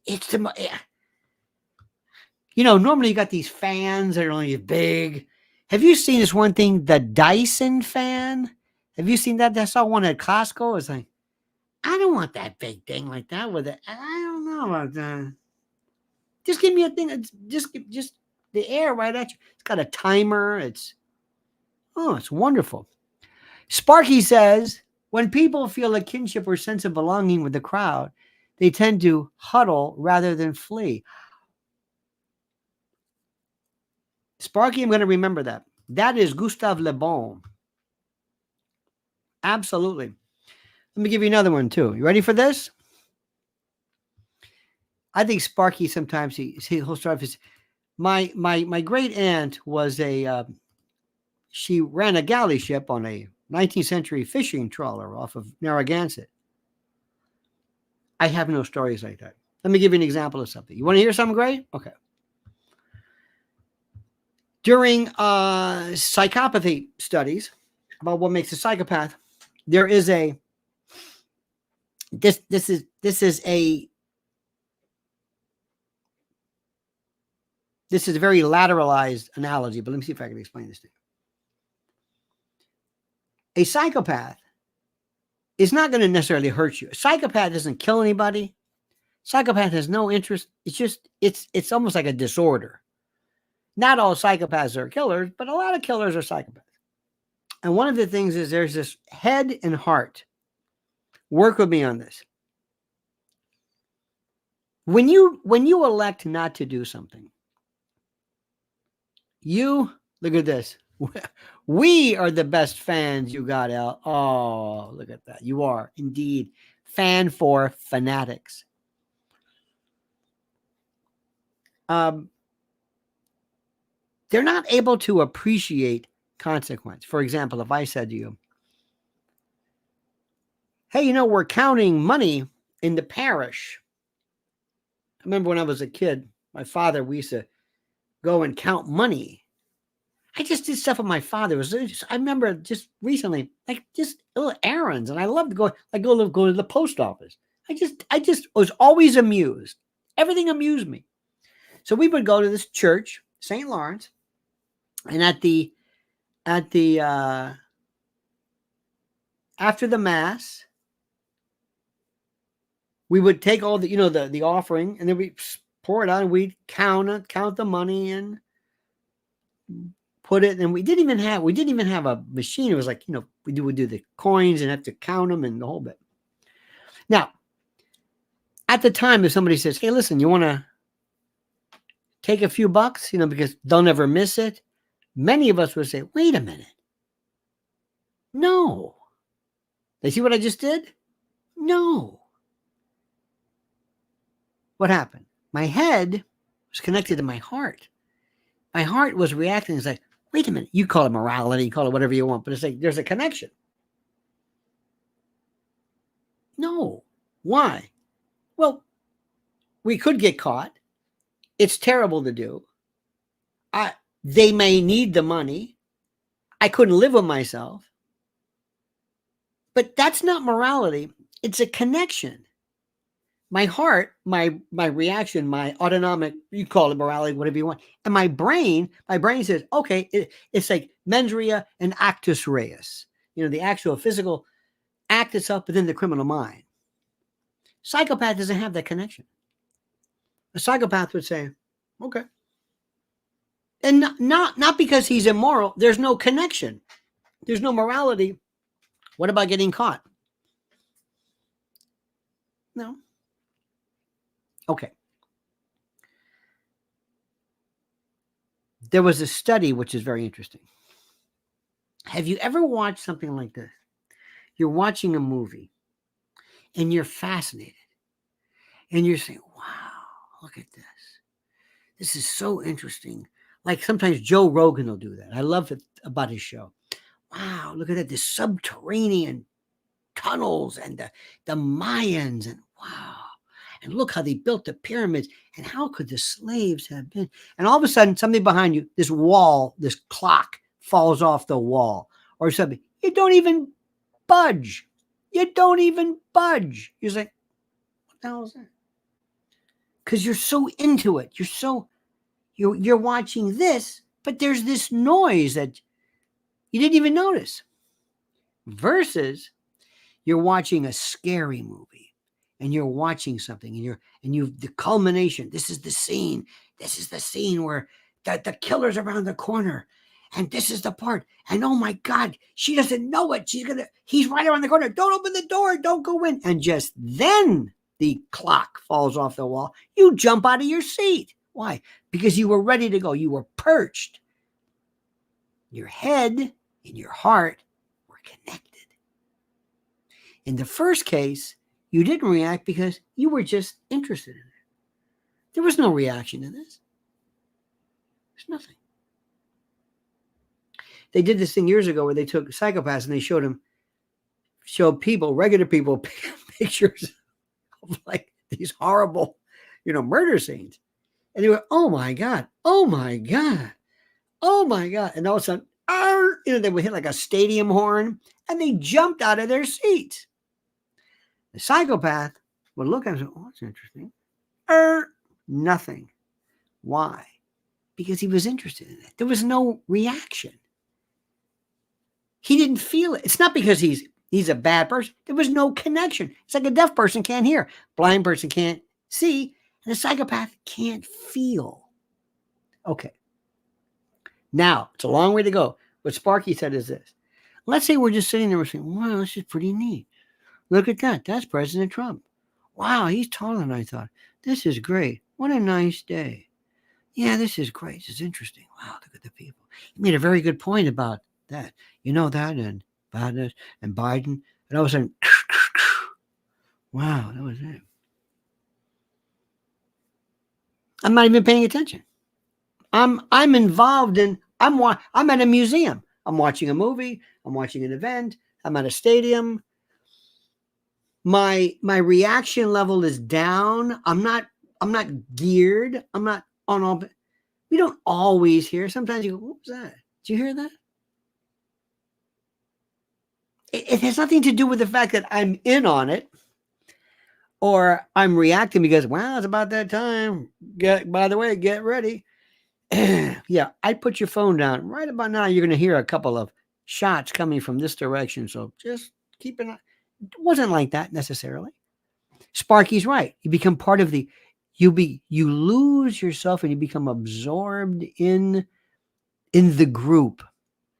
It's the normally you got these fans that are only big. Have you seen this one thing, the Dyson fan? Have you seen that? I saw one at Costco. It's like, I don't want that big thing like that with it. I don't know about that. Just give me a thing that's just the air right at you. It's got a timer. It's wonderful. Sparky says, when people feel a kinship or sense of belonging with the crowd, they tend to huddle rather than flee. Sparky, I'm going to remember that. That is Gustave Le Bon. Absolutely. Let me give you another one too. You ready for this? I think Sparky sometimes he'll start his. My great aunt was she ran a galley ship on a 19th century fishing trawler off of Narragansett. I have no stories like that. Let me give you an example of something. You want to hear something great? Okay. During psychopathy studies about what makes a psychopath, there is a this is a very lateralized analogy, but let me see if I can explain this to you. A psychopath is not going to necessarily hurt you. A psychopath doesn't kill anybody. Psychopath has no interest. It's just it's almost like a disorder. Not all psychopaths are killers, but a lot of killers are psychopaths. And one of the things is there's this head and heart. Work with me on this. When you elect not to do something, you look at this. We are the best fans you got out. Oh, look at that. You are indeed fan for fanatics. They're not able to appreciate consequence. For example, if I said to you, hey, we're counting money in the parish. I remember when I was a kid, my father, we used to go and count money. I just did stuff with my father. I remember just recently, like just little errands, and I loved to go. I go to the post office. I just was always amused. Everything amused me. So we would go to this church, St. Lawrence, and at the after the mass, we would take all the the offering, and then we pour it out, and we'd count the money and put it. And we didn't even have a machine. It was like we would do the coins and have to count them and the whole bit. Now, at the time, if somebody says, "Hey, listen, you want to take a few bucks," because they'll never miss it, many of us would say, "Wait a minute, no." They see what I just did? No. What happened? My head was connected to my heart. My heart was reacting. It's like, wait a minute. You call it morality, call it whatever you want, but it's like there's a connection. No. Why? Well, we could get caught. It's terrible to do. They may need the money. I couldn't live with myself. But that's not morality. It's a connection. My heart, my reaction, my autonomic, you call it morality, whatever you want. And my brain says, okay, it's like mens rea and actus reus. The actual physical act itself, but then the criminal mind. Psychopath doesn't have that connection. A psychopath would say, okay. And not because he's immoral. There's no connection. There's no morality. What about getting caught? No. Okay. There was a study which is very interesting. Have you ever watched something like this? You're watching a movie and you're fascinated. And you're saying, wow, look at this. This is so interesting. Like sometimes Joe Rogan will do that. I love it about his show. Wow, look at that. The subterranean tunnels and the Mayans and wow. And look how they built the pyramids. And how could the slaves have been? And all of a sudden, something behind you, this wall, this clock falls off the wall or something. You don't even budge. You don't even budge. You're like, what the hell is that? Because you're so into it. You're watching this, but there's this noise that you didn't even notice. Versus you're watching a scary movie and you're watching something and you the culmination. This is the scene. This is the scene where the killer's around the corner. And this is the part. And oh my God, she doesn't know it. He's right around the corner. Don't open the door. Don't go in. And just then the clock falls off the wall. You jump out of your seat. Why? Because you were ready to go. You were perched. Your head and your heart were connected. In the first case, you didn't react because you were just interested in it. There was no reaction to this. There's nothing. They did this thing years ago where they took psychopaths and they showed people, regular people, pictures of like these horrible, murder scenes. And they were, oh my God, oh my God, oh my God. And all of a sudden, they would hit like a stadium horn and they jumped out of their seats. The psychopath would look at it and say, oh, that's interesting. Nothing. Why? Because he was interested in it. There was no reaction. He didn't feel it. It's not because he's a bad person. There was no connection. It's like a deaf person can't hear. Blind person can't see. And a psychopath can't feel. Okay. Now, it's a long way to go. What Sparky said is this. Let's say we're just sitting there and saying, wow, this is pretty neat. Look at that. That's President Trump. Wow, he's taller than I thought. This is great. What a nice day. Yeah, this is great. This is interesting. Wow, look at the people. He made a very good point about that. You know that and Biden and Biden. And all of a sudden, wow, that was it. I'm not even paying attention. I'm involved in, I'm at a museum. I'm watching a movie. I'm watching an event. I'm at a stadium. My reaction level is down. I'm not geared. I'm not on all. We don't always hear. Sometimes you go, what was that? Did you hear that? It has nothing to do with the fact that I'm in on it or I'm reacting because, well, it's about that time. By the way, get ready. Yeah, I'd put your phone down. Right about now, you're going to hear a couple of shots coming from this direction. So just keep an eye. It wasn't like that necessarily. Sparky's right. You become part of you lose yourself and you become absorbed in the group,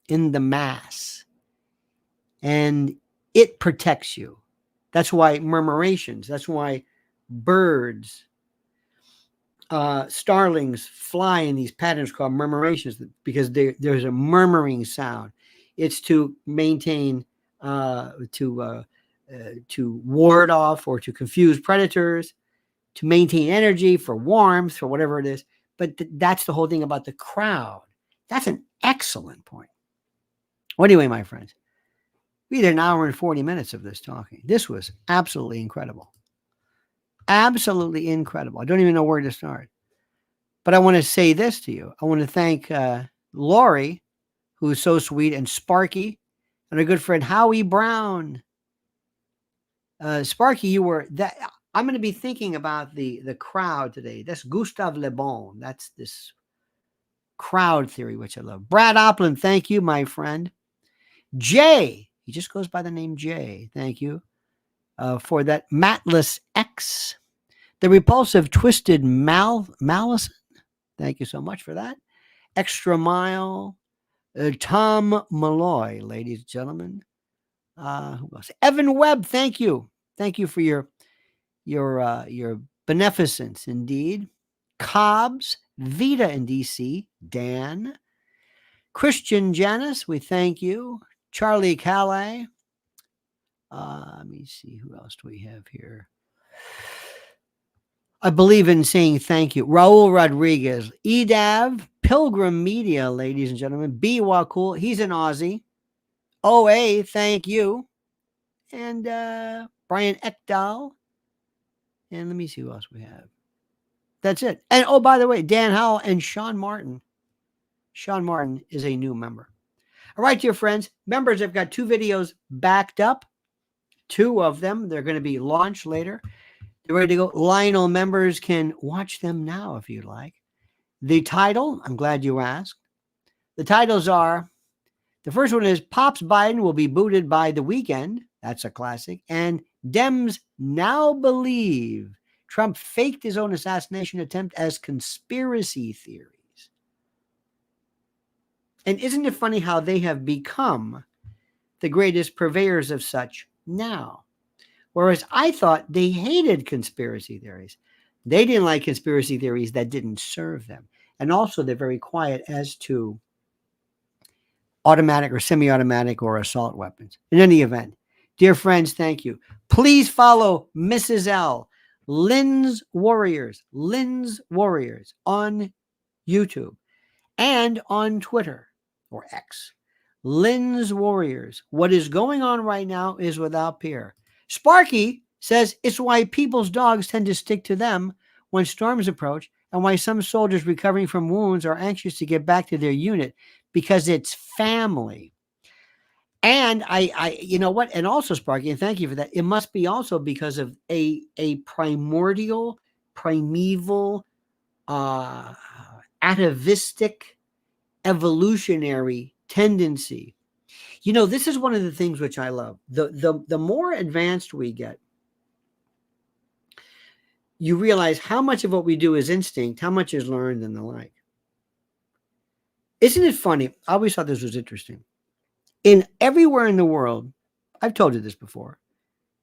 in the mass. And it protects you. That's why murmurations, that's why birds, starlings fly in these patterns called murmurations because there's a murmuring sound. It's to maintain, to ward off or to confuse predators, to maintain energy, for warmth, for whatever it is. But that's the whole thing about the crowd. That's an excellent point. Well, anyway, my friends, we did an hour and 40 minutes of this talking. This was absolutely incredible. Absolutely incredible. I don't even know where to start. But I want to say this to you. I want to thank Lori, who is so sweet, and Sparky, and our good friend Howie Brown. Sparky, you were that. I'm going to be thinking about the crowd today. That's Gustave Le Bon. That's this crowd theory, which I love. Brad Opland, thank you, my friend. Jay, he just goes by the name Jay. Thank you for that. Matless X, the repulsive twisted malice. Thank you so much for that. Extra Mile, Tom Malloy, ladies and gentlemen. Who else? Evan Webb, thank you. Thank you for your beneficence, indeed. Cobbs, Vita in DC, Dan, Christian Janice, we thank you. Charlie Calais. Let me see, who else do we have here? I believe in saying thank you. Raul Rodriguez, Edav, Pilgrim Media, ladies and gentlemen. B. Wakul, he's an Aussie. OA, thank you. And Brian Ekdahl. And let me see who else we have. That's it. And oh, by the way, Dan Howell and Sean Martin. Sean Martin is a new member. All right, dear friends. Members, I've got 2 videos backed up. 2 of them. They're going to be launched later. They're ready to go. Lionel members can watch them now if you'd like. The title, I'm glad you asked. The titles are, the first one is Pops Biden will be booted by the weekend. That's a classic. And Dems now believe Trump faked his own assassination attempt as conspiracy theories. And isn't it funny how they have become the greatest purveyors of such now? Whereas I thought they hated conspiracy theories. They didn't like conspiracy theories that didn't serve them. And also they're very quiet as to automatic or semi-automatic or assault weapons. In any event, dear friends, thank you. Please follow Mrs. L, Lynn's Warriors on YouTube and on Twitter or X. Lynn's Warriors. What is going on right now is without peer. Sparky says it's why people's dogs tend to stick to them when storms approach and why some soldiers recovering from wounds are anxious to get back to their unit because it's family. And I you know what? And also, Sparky, and thank you for that. It must be also because of a primeval, atavistic, evolutionary tendency. You know, this is one of the things which I love. The more advanced we get, you realize how much of what we do is instinct, how much is learned, and the like. Isn't it funny? I always thought this was interesting. In everywhere in the world, I've told you this before.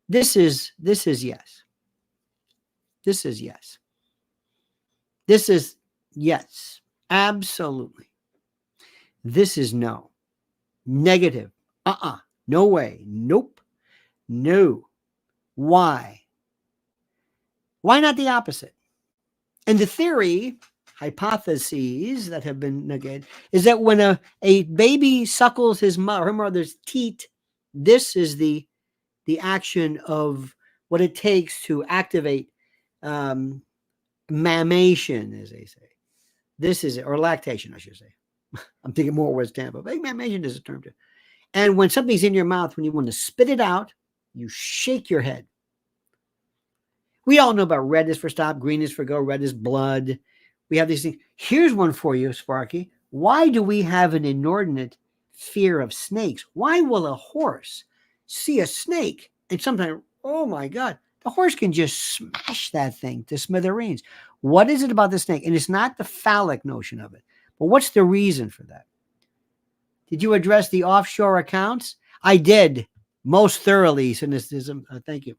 This is yes. This is yes. This is yes. Absolutely. This is no. Negative. No way. Nope. No. Why? Why not the opposite? And the theory, hypotheses that have been negated, is that when a baby suckles her mother's teat, this is the action of what it takes to activate mammation, as they say. This is it, or lactation, I should say. I'm thinking more words Tampa, but mammation is a term too. And when something's in your mouth, when you want to spit it out, you shake your head. We all know about red is for stop, green is for go, red is blood. We have these things. Here's one for you, Sparky. Why do we have an inordinate fear of snakes? Why will a horse see a snake and sometimes, oh my God, the horse can just smash that thing to smithereens? What is it about the snake? And it's not the phallic notion of it, but what's the reason for that? Did you address the offshore accounts? I did, most thoroughly, cynicism. Thank you.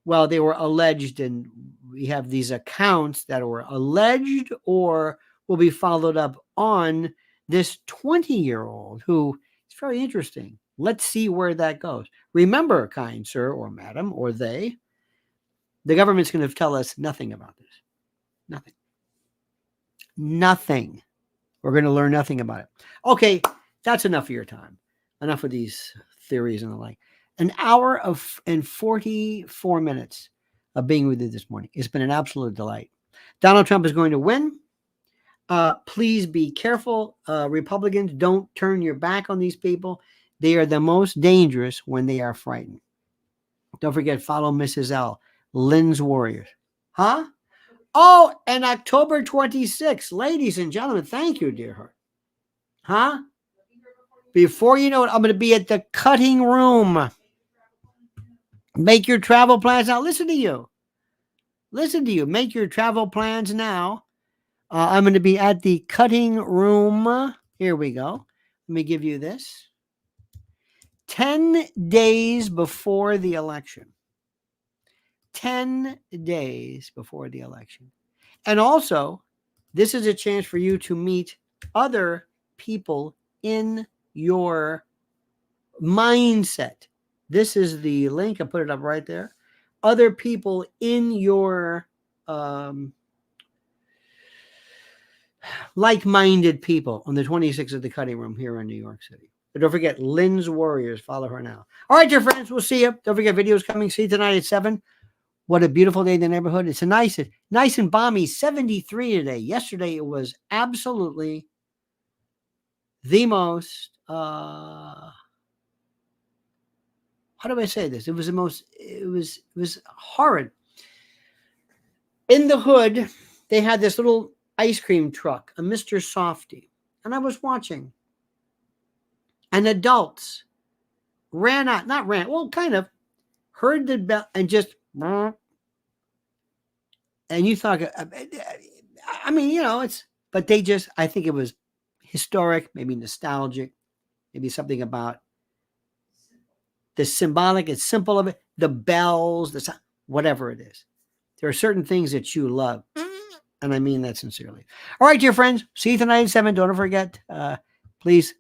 Well, they were alleged, and we have these accounts that were alleged or will be followed up on this 20-year-old who is very interesting. Let's see where that goes. Remember, kind sir or madam or they, the government's going to tell us nothing about this. Nothing. Nothing. We're going to learn nothing about it. Okay, that's enough of your time. Enough of these theories and the like. An hour and 44 minutes of being with you this morning. It's been an absolute delight. Donald Trump is going to win. Please be careful. Republicans, don't turn your back on these people. They are the most dangerous when they are frightened. Don't forget, follow Mrs. L, Lynn's Warriors. Huh? Oh, and October 26th, ladies and gentlemen, thank you, dear heart. Huh? Before you know it, I'm going to be at the cutting room. Make your travel plans now. Listen to you. Make your travel plans now. I'm going to be at the cutting room. Here we go. Let me give you this. 10 days before the election. 10 days before the election. And also, this is a chance for you to meet other people in your mindset. This is the link. I put it up right there. Other people in your like-minded people on the 26th of the cutting room here in New York City. But don't forget, Lynn's Warriors. Follow her now. All right, dear friends, we'll see you. Don't forget, videos coming. See you tonight at 7. What a beautiful day in the neighborhood. It's a nice and balmy 73 today. Yesterday it was absolutely the most how do I say this? It was horrid. In the hood, they had this little ice cream truck, a Mr. Softy. And I was watching. And adults ran out, not ran, well, kind of heard the bell and just, and you thought, I mean, it's, but they just, I think it was historic, maybe nostalgic, maybe something about the symbolic and simple of it, the bells, the whatever it is. There are certain things that you love. And I mean that sincerely. All right, dear friends, see you tonight at 7. Don't forget, please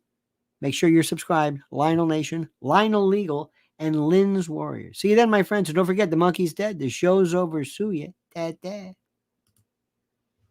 make sure you're subscribed. Lionel Nation, Lionel Legal, and Lynn's Warriors. See you then, my friends. And don't forget, the monkey's dead. The show's over. Sue ya. Da, da.